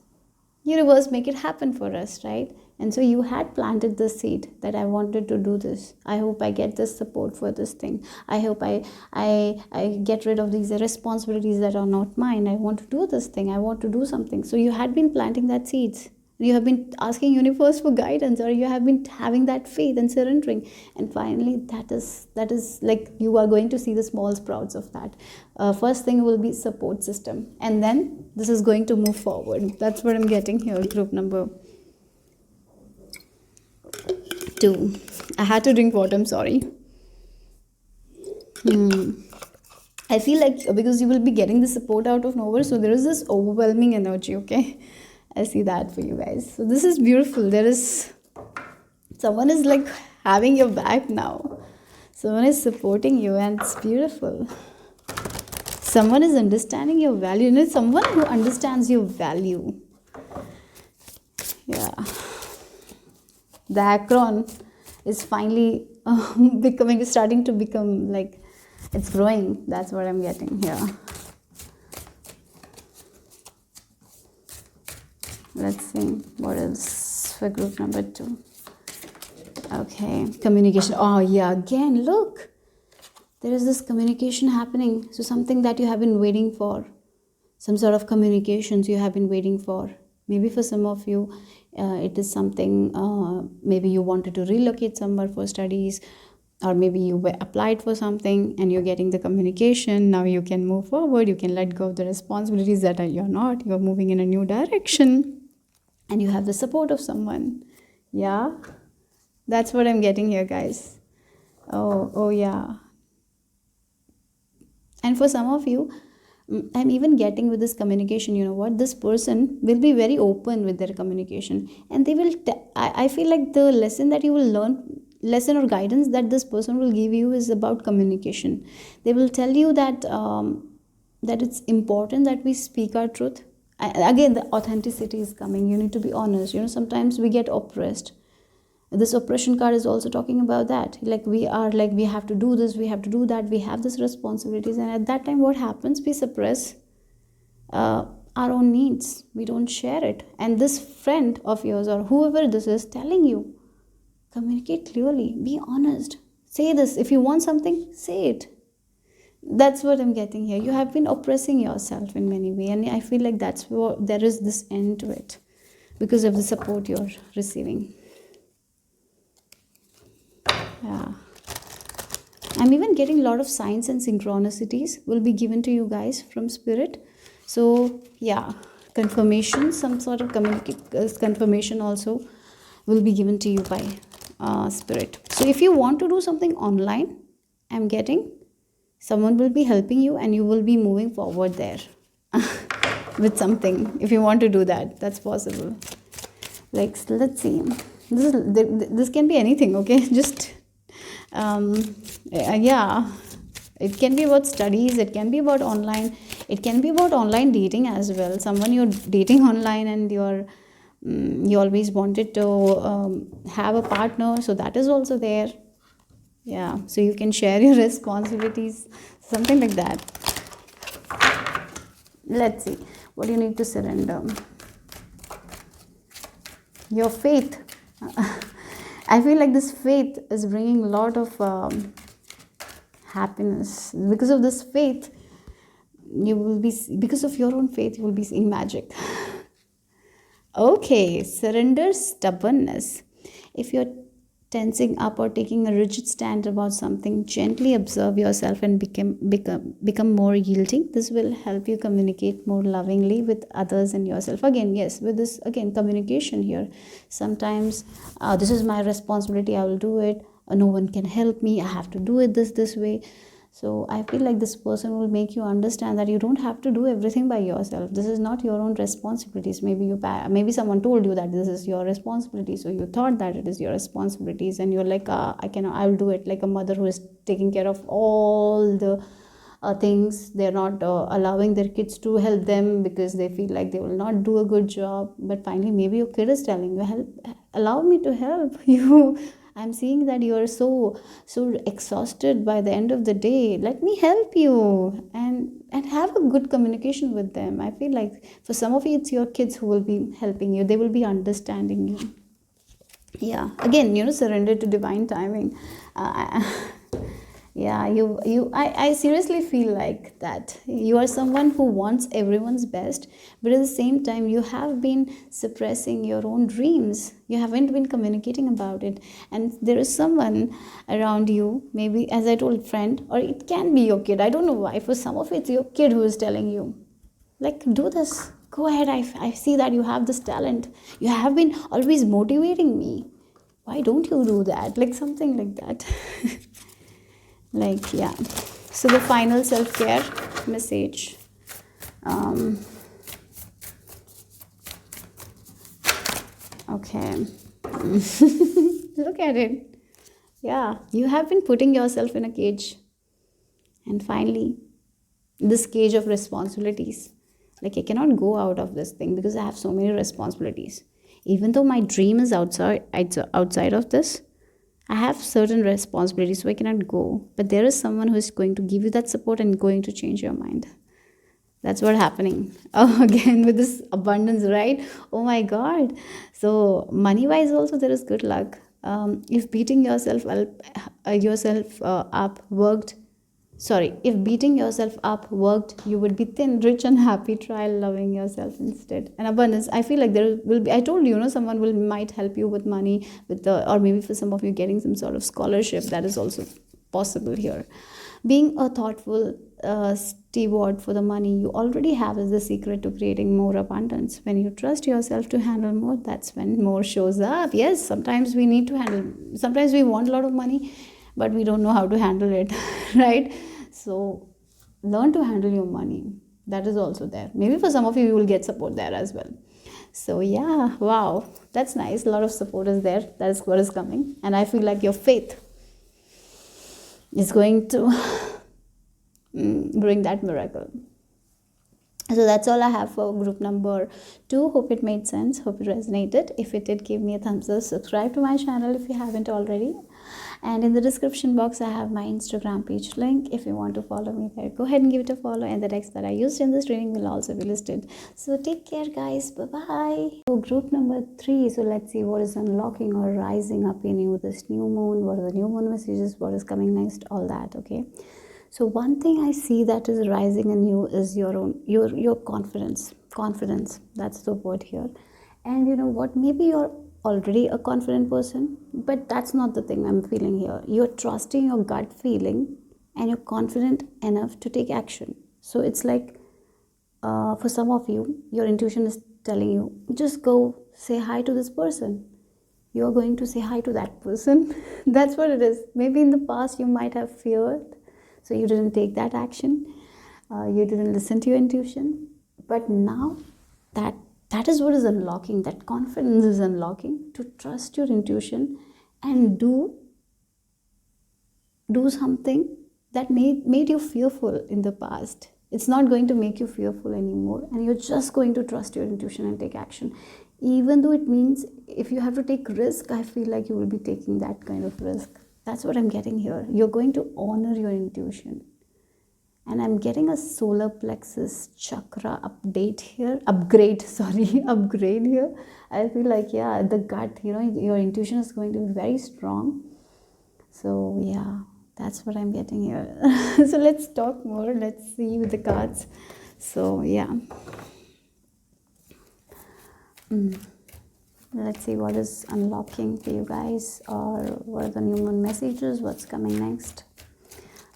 make it happen for us, right? And so you had planted the seed that I wanted to do this. I hope I get this support for this thing. I hope I get rid of these responsibilities that are not mine. I want to do this thing. I want to do something. So you had been planting that seeds. You have been asking universe for guidance, or you have been having that faith and surrendering. And finally, that is like you are going to see the small sprouts of that. First thing will be support system. And then this is going to move forward. That's what I'm getting here, group number 2. I had to drink water, I'm sorry. I feel like because you will be getting the support out of nowhere, so there is this overwhelming energy, okay? I see that for you guys. So this is beautiful. There is someone is like having your back now. Someone is supporting you, and it's beautiful. Someone is understanding your value. You know, someone who understands your value. Yeah. The Akron is finally starting to become like, it's growing. That's what I'm getting here. Let's see what else for group number 2. Okay, communication. Oh yeah, again, look. There is this communication happening. So something that you have been waiting for. Some sort of communications you have been waiting for. Maybe for some of you, it is something, maybe you wanted to relocate somewhere for studies, or maybe you applied for something and you're getting the communication. Now you can move forward. You can let go of the responsibilities that you're not. You're moving in a new direction and you have the support of someone. Yeah, that's what I'm getting here, guys. Oh yeah. And for some of you, I'm even getting with this communication, you know what, this person will be very open with their communication, and they will I feel like the lesson that you will learn, lesson or guidance that this person will give you is about communication. They will tell you that that it's important that we speak our truth. Again, the authenticity is coming. You need to be honest. You know, sometimes we get oppressed. This oppression card is also talking about that, like we are like, we have to do this, we have to do that, we have these responsibilities, and at that time what happens, we suppress our own needs. We don't share it, and this friend of yours or whoever this is telling you, communicate clearly, be honest, say this. If you want something, say it. That's what I'm getting here. You have been oppressing yourself in many ways, and I feel like that's what there is this end to it because of the support you're receiving. Yeah, I'm even getting a lot of signs and synchronicities will be given to you guys from spirit. So yeah, confirmation, some sort of confirmation also will be given to you by spirit. So if you want to do something online, I'm getting someone will be helping you and you will be moving forward there with something. If you want to do that, that's possible. Like, let's see, this can be anything, okay? Just yeah, it can be about studies, it can be about online, it can be about online dating as well. Someone you're dating online and you always wanted to have a partner, so that is also there. Yeah, so you can share your responsibilities, something like that. Let's see what you need to surrender. Your faith. I feel like this faith is bringing a lot of happiness. Because of this faith, you will be, because of your own faith, you will be seeing magic. Okay, surrender stubbornness. If you're tensing up or taking a rigid stand about something, gently observe yourself and become more yielding. This will help you communicate more lovingly with others and yourself. Again, yes, with this, again, communication here. Sometimes this is my responsibility, I will do it. No one can help me, I have to do it this way. So I feel like this person will make you understand that you don't have to do everything by yourself. This is not your own responsibilities. Maybe someone told you that this is your responsibility, so you thought that it is your responsibilities, and you're like, I'll do it. Like a mother who is taking care of all the things. They're not allowing their kids to help them because they feel like they will not do a good job. But finally, maybe your kid is telling you, allow me to help you. I'm seeing that you are so exhausted by the end of the day. Let me help you, and have a good communication with them. I feel like for some of you, it's your kids who will be helping you. They will be understanding you. Yeah, again, surrender to divine timing. Yeah, I seriously feel like that you are someone who wants everyone's best, but at the same time you have been suppressing your own dreams. You haven't been communicating about it, and there is someone around you, maybe, as I told, friend, or it can be your kid. I don't know why. For some of it, it's your kid who is telling you, like, do this, go ahead. I see that you have this talent. You have been always motivating me. Why don't you do that? Like something like that. Like, yeah. So the final self-care message. Okay. Look at it. Yeah, you have been putting yourself in a cage. And finally, this cage of responsibilities. Like, I cannot go out of this thing because I have so many responsibilities. Even though my dream is outside of this, I have certain responsibilities, so I cannot go. But there is someone who is going to give you that support and going to change your mind. That's what happening. Oh, again with this abundance, right? Oh my God. So money wise also there is good luck. If beating if beating yourself up worked, you would be thin, rich, and happy. Try loving yourself instead. And abundance. I feel like there will be. I told you, someone will might help you with money, or maybe for some of you getting some sort of scholarship. That is also possible here. Being a thoughtful steward for the money you already have is the secret to creating more abundance. When you trust yourself to handle more, that's when more shows up. Yes, sometimes we need to handle. Sometimes we want a lot of money, but we don't know how to handle it, right? So learn to handle your money. That is also there. Maybe for some of you, you will get support there as well. So yeah, wow, that's nice. A lot of support is there. That is what is coming. And I feel like your faith is going to bring that miracle. So that's all I have for group number 2. Hope it made sense. Hope it resonated. If it did, give me a thumbs up. Subscribe to my channel if you haven't already. And in the description box, I have my Instagram page link. If you want to follow me there, go ahead and give it a follow. And the text that I used in this reading will also be listed. So take care, guys. Bye-bye. So group number 3. So let's see what is unlocking or rising up in you this new moon. What are the new moon messages? What is coming next? All that, okay? So one thing I see that is rising in you is your confidence. Confidence, that's the word here. And you know what? Maybe you're already a confident person, but that's not the thing I'm feeling here. You're trusting your gut feeling and you're confident enough to take action. So it's like for some of you, your intuition is telling you, just go say hi to this person. You're going to say hi to that person. That's what it is. Maybe in the past you might have feared, so you didn't take that action. You didn't listen to your intuition. But now that is what is unlocking. That confidence is unlocking to trust your intuition and do something that made you fearful in the past. It's not going to make you fearful anymore, and you're just going to trust your intuition and take action. Even though it means if you have to take risk, I feel like you will be taking that kind of risk. That's what I'm getting here. You're going to honor your intuition. And I'm getting a solar plexus chakra upgrade here. Upgrade here. I feel like, yeah, the gut, your intuition is going to be very strong. So, yeah, that's what I'm getting here. So, let's talk more. Let's see with the cards. So, yeah. Let's see what is unlocking for you guys, or what are the new moon messages, what's coming next.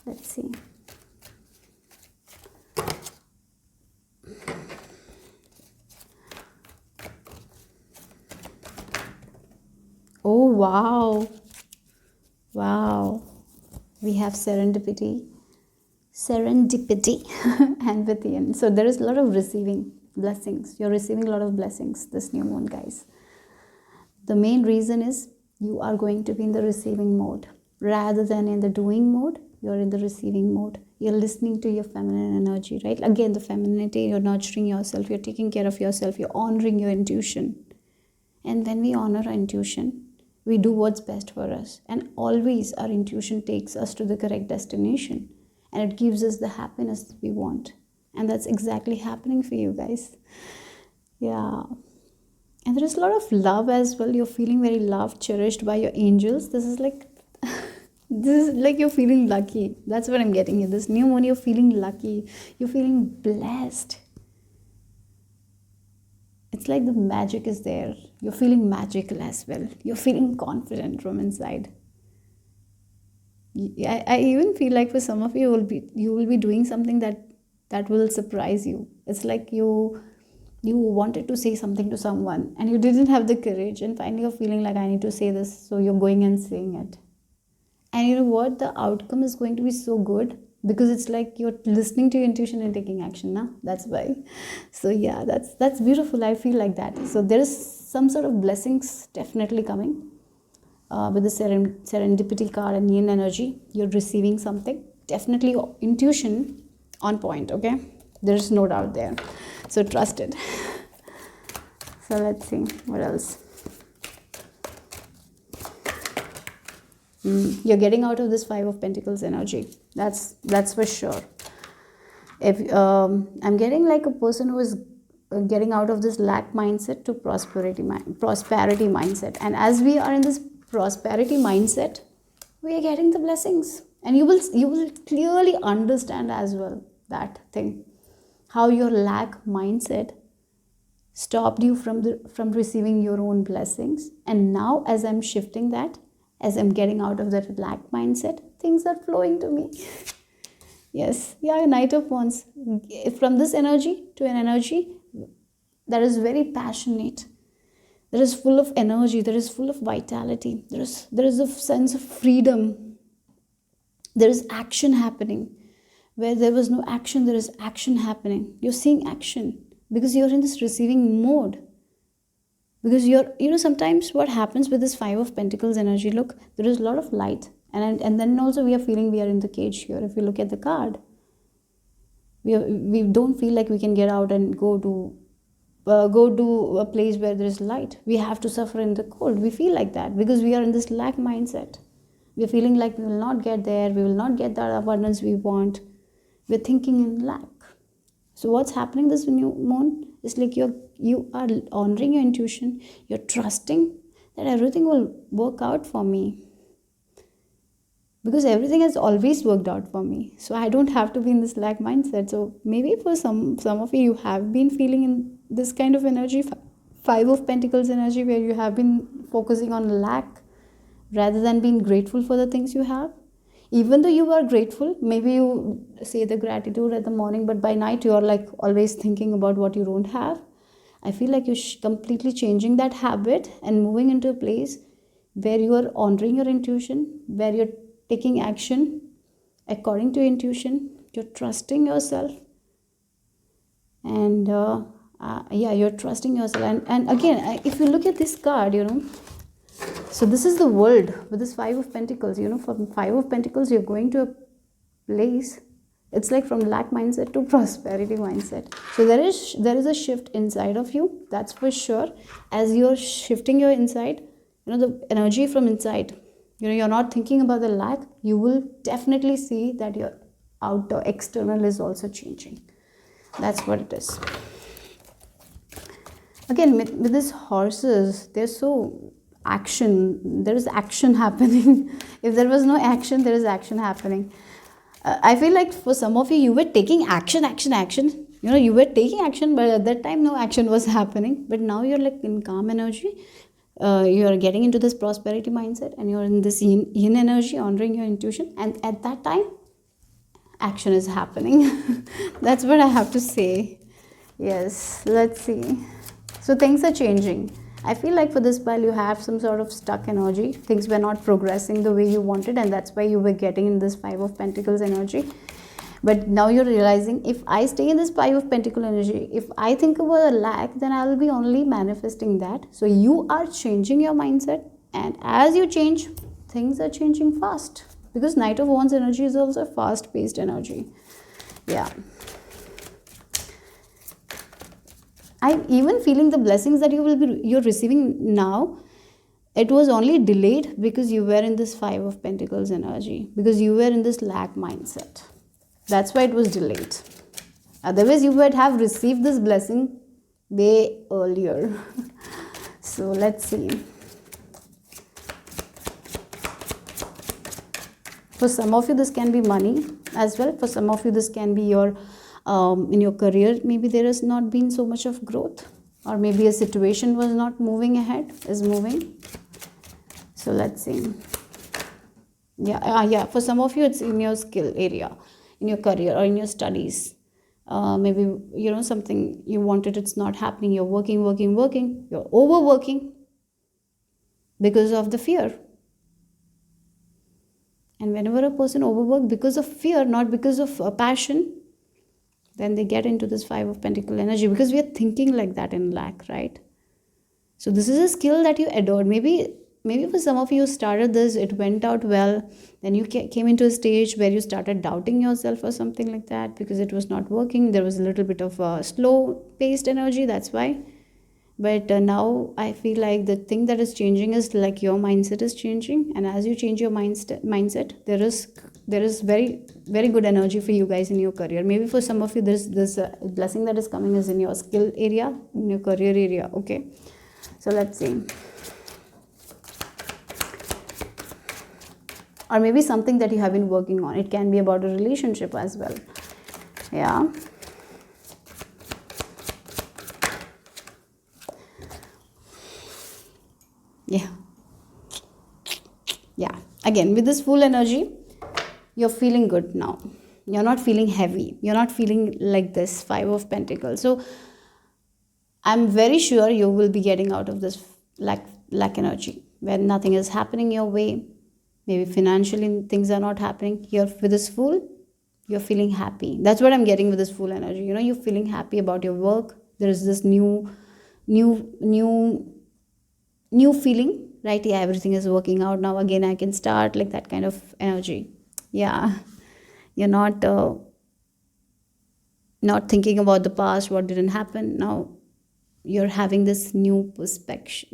Let's see. Oh, wow. Wow. We have serendipity and within. So there is a lot of receiving blessings. You're receiving a lot of blessings this new moon, guys. The main reason is you are going to be in the receiving mode rather than in the doing mode. You're in the receiving mode. You're listening to your feminine energy, right? Again, the femininity, you're nurturing yourself, you're taking care of yourself, you're honoring your intuition. And when we honor our intuition, we do what's best for us. And always our intuition takes us to the correct destination. And it gives us the happiness that we want. And that's exactly happening for you guys. Yeah. And there is a lot of love as well. You're feeling very loved, cherished by your angels. This is like you're feeling lucky. That's what I'm getting here. This new moon, you're feeling lucky. You're feeling blessed. It's like the magic is there. You're feeling magical as well. You're feeling confident from inside. I even feel like for some of you, you will be doing something that will surprise you. It's like you you wanted to say something to someone and you didn't have the courage, and finally you're feeling like, I need to say this, so you're going and saying it. And you know what, the outcome is going to be so good, because it's like you're listening to your intuition and taking action now. That's why. So yeah, that's beautiful. I feel like that. So there is some sort of blessings definitely coming with the serendipity card and yin energy. You're receiving something, definitely intuition on point. Okay, there's no doubt there, so trust it. So let's see what else. You're getting out of this Five of Pentacles energy. That's for sure. If I'm getting like a person who is getting out of this lack mindset to prosperity mindset, and as we are in this prosperity mindset, we are getting the blessings, and you will clearly understand as well that thing, how your lack mindset stopped you from receiving your own blessings. And now, as I'm shifting that, as I'm getting out of that lack mindset, things are flowing to me. Yes, yeah, Knight of Wands. From this energy to an energy that is very passionate, that is full of energy, that is full of vitality. There is a sense of freedom. There is action happening. Where there was no action, there is action happening. You're seeing action because you're in this receiving mode. Because sometimes what happens with this Five of Pentacles energy, look, there is a lot of light. And then also we are feeling we are in the cage here. If you look at the card, we don't feel like we can get out and go to a place where there is light. We have to suffer in the cold. We feel like that because we are in this lack mindset. We're feeling like we will not get there. We will not get that abundance we want. We're thinking in lack. So what's happening this new moon is like you are honoring your intuition. You're trusting that everything will work out for me. Because everything has always worked out for me. So I don't have to be in this lack mindset. So maybe for some of you have been feeling in this kind of energy, Five of Pentacles energy, where you have been focusing on lack rather than being grateful for the things you have. Even though you are grateful, maybe you say the gratitude at the morning, but by night you are like always thinking about what you don't have. I feel like you're completely changing that habit and moving into a place where you are honoring your intuition, where you're taking action according to intuition. You're trusting yourself, and you're trusting yourself. And again, if you look at this card, so this is the world with this Five of Pentacles. From Five of Pentacles, you're going to a place. It's like from lack mindset to prosperity mindset. So there is a shift inside of you. That's for sure. As you're shifting your inside, the energy from inside. You're not thinking about the lack. You will definitely see that your outer external is also changing. That's what it is. Again, with these horses, they're so action. There is action happening. If there was no action, there is action happening. I feel like for some of you were taking action. You were taking action, but at that time no action was happening. But now you're like in calm energy. You are getting into this prosperity mindset, and you're in this yin energy, honoring your intuition. And at that time, action is happening. That's what I have to say. Yes, let's see. So things are changing. I feel like for this pile, you have some sort of stuck energy. Things were not progressing the way you wanted, and that's why you were getting in this Five of Pentacles energy. But now you're realizing, if I stay in this Five of Pentacles energy, if I think about a lack, then I will be only manifesting that. So you are changing your mindset, and as you change, things are changing fast. Because Knight of Wands energy is also a fast-paced energy. Yeah. I'm even feeling the blessings that you're receiving now. It was only delayed because you were in this Five of Pentacles energy, because you were in this lack mindset. That's why it was delayed. Otherwise, you would have received this blessing way earlier. So let's see. For some of you, this can be money as well. For some of you, this can be your in your career. Maybe there has not been so much of growth, or maybe a situation was not moving ahead, is moving. So let's see. Yeah. For some of you, it's in your skill area, in your career, or in your studies. Maybe, something you wanted, it's not happening. You're working, you're overworking because of the fear. And whenever a person overworks because of fear, not because of passion, then they get into this Five of Pentacle energy, because we are thinking like that in lack, right? So this is a skill that you adored. Maybe for some of you started this, it went out well, then you came into a stage where you started doubting yourself or something like that, because it was not working. There was a little bit of a slow paced energy, that's why. But now I feel like the thing that is changing is like your mindset is changing, and as you change your mindset, there is very very good energy for you guys in your career. Maybe for some of you, this blessing that is coming is in your skill area, in your career area. Okay, so let's see. Or maybe something that you have been working on. It can be about a relationship as well. Yeah. Yeah, again with this full energy, you're feeling good now. You're not feeling heavy, you're not feeling like this Five of Pentacles. So I'm very sure you will be getting out of this lack energy, where nothing is happening your way. Maybe financially things are not happening. Here with this Fool, you're feeling happy. That's what I'm getting with this Fool energy. You're feeling happy about your work. There is this new feeling, right? Yeah, everything is working out now. Again, I can start, like that kind of energy. Yeah, you're not thinking about the past, what didn't happen. Now you're having this new perspective,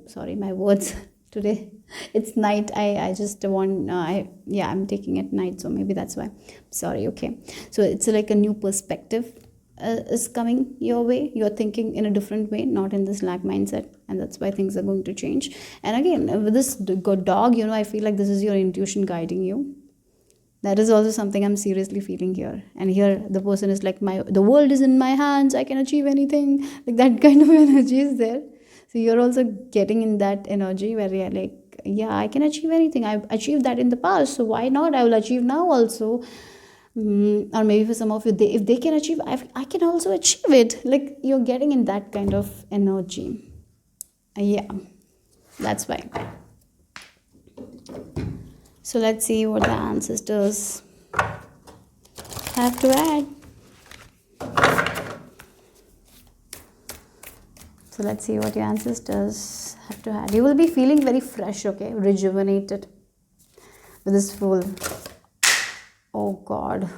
sorry, my words today. It's night. I just want I'm taking it night, so maybe that's why. Sorry. Okay, so it's like a new perspective is coming your way. You're thinking in a different way, not in this lack mindset, and that's why things are going to change. And again, with this dog, I feel like this is your intuition guiding you. That is also something I'm seriously feeling here. And here the person is like, the world is in my hands, I can achieve anything. Like that kind of energy is there. So you're also getting in that energy where you're like, yeah, I can achieve anything. I've achieved that in the past, so why not? I will achieve now also. Or maybe for some of you, if they can achieve, I can also achieve it. Like you're getting in that kind of energy. Yeah, that's why. So let's see what the ancestors have to add. So let's see what your ancestors have to add. You will be feeling very fresh, okay? Rejuvenated with this Fool. Oh God,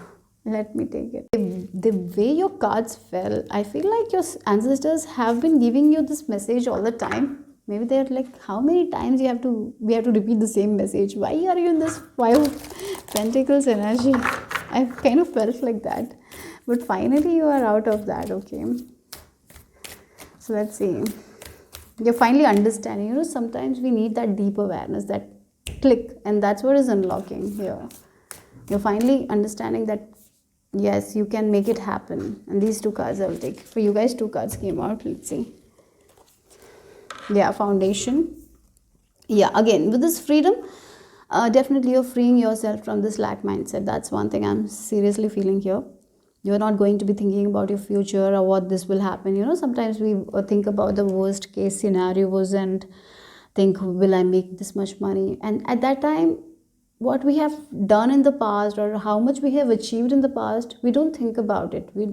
let me take it. The way your cards fell, I feel like your ancestors have been giving you this message all the time. Maybe they're like, how many times we have to repeat the same message? Why are you in this Five of Pentacles energy? I've kind of felt like that. But finally you are out of that, okay? So let's see. You're finally understanding. Sometimes we need that deep awareness, that click, and that's what is unlocking here. You're finally understanding that, yes, you can make it happen. And these two cards I will take. For you guys, two cards came out. Let's see. Yeah, Foundation. Yeah, again, with this freedom, definitely you're freeing yourself from this lack mindset. That's one thing I'm seriously feeling here. You're not going to be thinking about your future or what this will happen. Sometimes we think about the worst case scenarios and think, will I make this much money? And at that time, what we have done in the past or how much we have achieved in the past, we don't think about it. We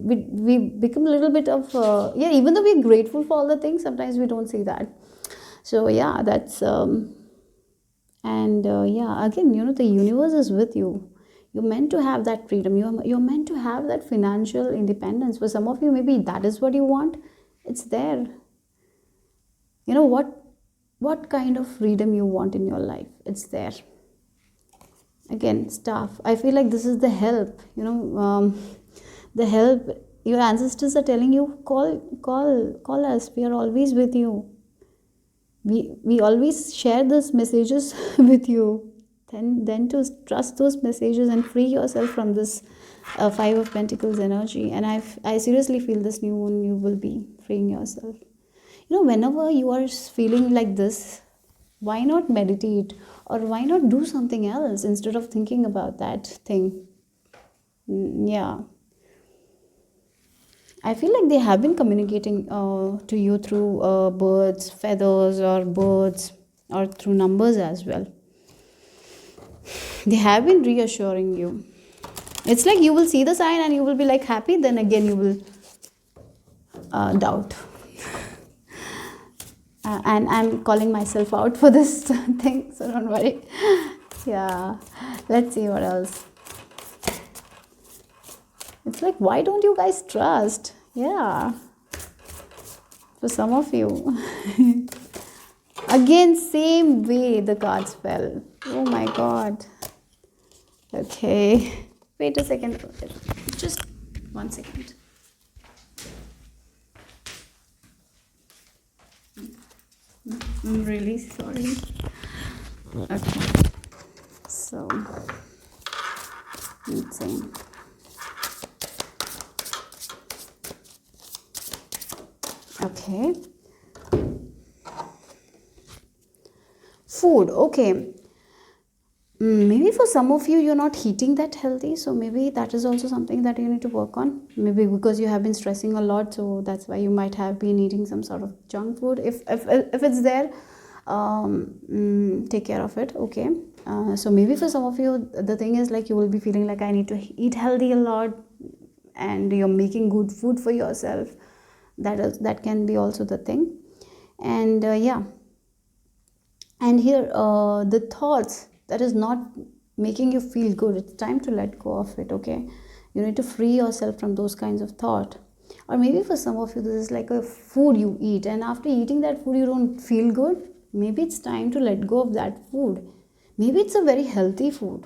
become a little bit of, even though we're grateful for all the things, sometimes we don't see that. So yeah, that's, again, the universe is with you. You're meant to have that freedom. You're meant to have that financial independence. For some of you, maybe that is what you want. It's there. What kind of freedom you want in your life, it's there. Again, staff, I feel like this is the help. The help. Your ancestors are telling you, call us. We are always with you. We always share those messages with you. Then to trust those messages and free yourself from this Five of Pentacles energy. And I seriously feel this new one, you will be freeing yourself. Whenever you are feeling like this, why not meditate, or why not do something else instead of thinking about that thing? Yeah. I feel like they have been communicating to you through birds, feathers, or birds, or through numbers as well. They have been reassuring you. It's like you will see the sign and you will be like happy, then again you will doubt. And I'm calling myself out for this thing, so don't worry. Yeah, let's see what else. It's like, why don't you guys trust? Yeah, for some of you. Again, same way the cards fell. Oh my god. Okay, wait a second. Just 1 second. I'm really sorry. Okay, so let's see. Okay, food. Okay, maybe for some of you you're not eating that healthy, so maybe that is also something that you need to work on. Maybe because you have been stressing a lot, so that's why you might have been eating some sort of junk food. If it's there, take care of it. Okay, so maybe for some of you the thing is like you will be feeling like I need to eat healthy a lot, and you're making good food for yourself. That can be also the thing. And yeah, and here the thoughts that is not making you feel good, it's time to let go of it. Okay, you need to free yourself from those kinds of thought. Or maybe for some of you this is like a food you eat, and after eating that food you don't feel good. Maybe it's time to let go of that food. Maybe it's a very healthy food.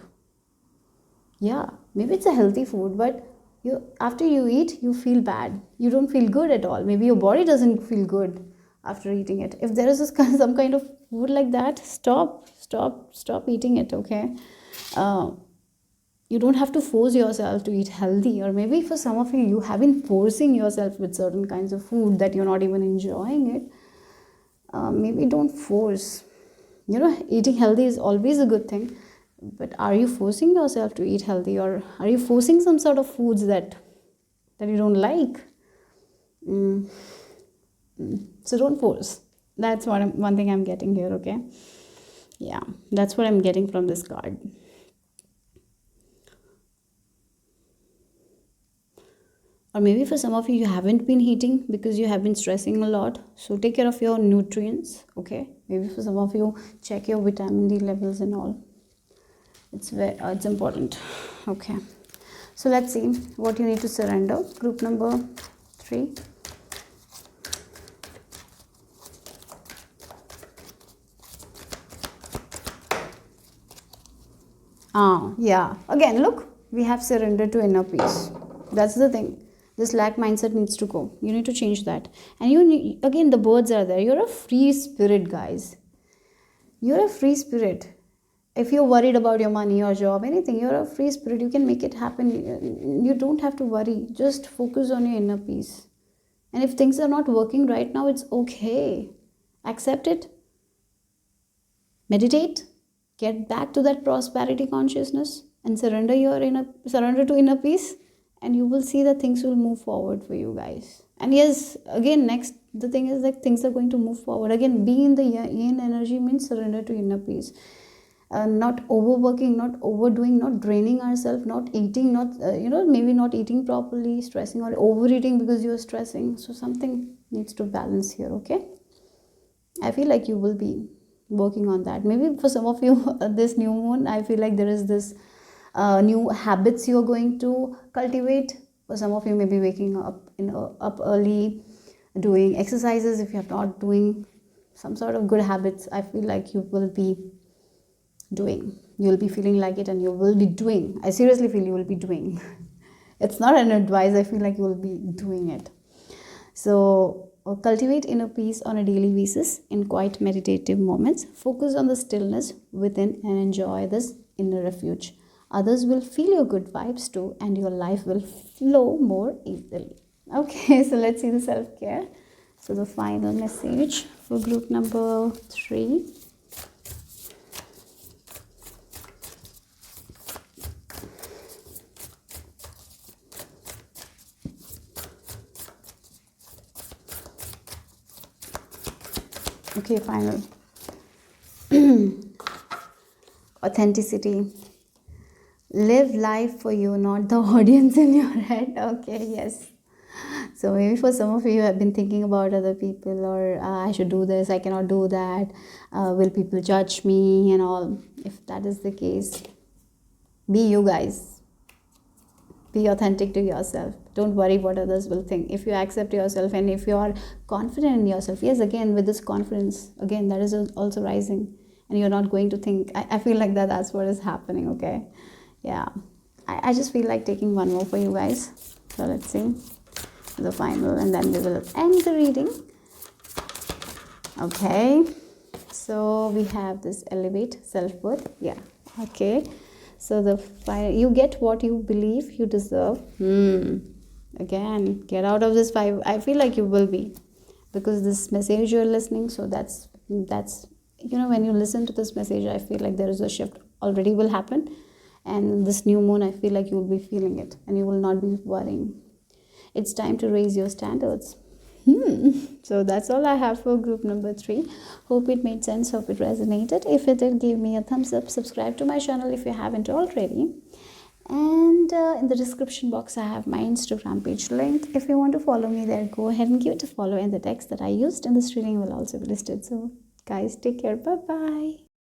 Yeah, maybe it's a healthy food, but you after you eat you feel bad, you don't feel good at all. Maybe your body doesn't feel good after eating it. If there is some kind of food like that, stop eating it. Okay, uh, you don't have to force yourself to eat healthy. Or maybe for some of you you have been forcing yourself with certain kinds of food that you're not even enjoying it. Maybe don't force. Eating healthy is always a good thing, but are you forcing yourself to eat healthy, or are you forcing some sort of foods that you don't like? So don't force. That's one thing I'm getting here. Okay, yeah, that's what I'm getting from this card. Or maybe for some of you haven't been eating because you have been stressing a lot, so take care of your nutrients. Okay, maybe for some of you check your vitamin D levels and all. It's important. Okay, so let's see what you need to surrender. Group number 3. Yeah, again look, we have surrendered to inner peace. That's the thing. This lack mindset needs to go. You need to change that. And again, the birds are there. You're a free spirit, guys. You're a free spirit. If you're worried about your money or job, anything, you're a free spirit. You can make it happen. You don't have to worry. Just focus on your inner peace. And if things are not working right now, it's okay. Accept it. Meditate. Get back to that prosperity consciousness and surrender to inner peace, and you will see that things will move forward for you guys. And yes, again, next, the thing is that things are going to move forward. Again, being in the yin energy means surrender to inner peace. Not overworking, not overdoing, not draining ourselves, not eating, not maybe not eating properly, stressing, or overeating because you're stressing. So something needs to balance here. Okay, I feel like you will be working on that. Maybe for some of you this new moon, I feel like there is this new habits you're going to cultivate. For some of you, maybe waking up up early, doing exercises. If you're not doing some sort of good habits, I feel like you will be doing. You'll be feeling like it, and you will be doing. I seriously feel you will be doing. It's not an advice. I feel like you will be doing it. So cultivate inner peace on a daily basis in quiet meditative moments. Focus on the stillness within and enjoy this inner refuge. Others will feel your good vibes too, and your life will flow more easily. Okay, so let's see the self-care. So the final message for group number 3. Okay, final. Authenticity. Live life for you, not the audience in your head. Okay, yes. So maybe for some of you have been thinking about other people, or I should do this, I cannot do that, will people judge me and all. If that is the case, be you guys. Be authentic to yourself. Don't worry what others will think. If you accept yourself and if you are confident in yourself, yes, again with this confidence, again that is also rising, and you're not going to think. I feel like that's what is happening. Okay, yeah. I just feel like taking one more for you guys. So let's see the final, and then we will end the reading. Okay, so we have this elevate, self-worth. Yeah, okay. So the you get what you believe you deserve. Again, get out of this 5. I feel like you will be, because this message you're listening, so that's when you listen to this message, I feel like there is a shift already will happen, and this new moon, I feel like you will be feeling it and you will not be worrying. It's time to raise your standards. So that's all I have for group number 3. Hope it made sense. Hope it resonated. If it did, give me a thumbs up. Subscribe to my channel if you haven't already. And in the description box, I have my Instagram page link. If you want to follow me there, go ahead and give it a follow. And the text that I used in this reading will also be listed. So guys, take care. Bye-bye.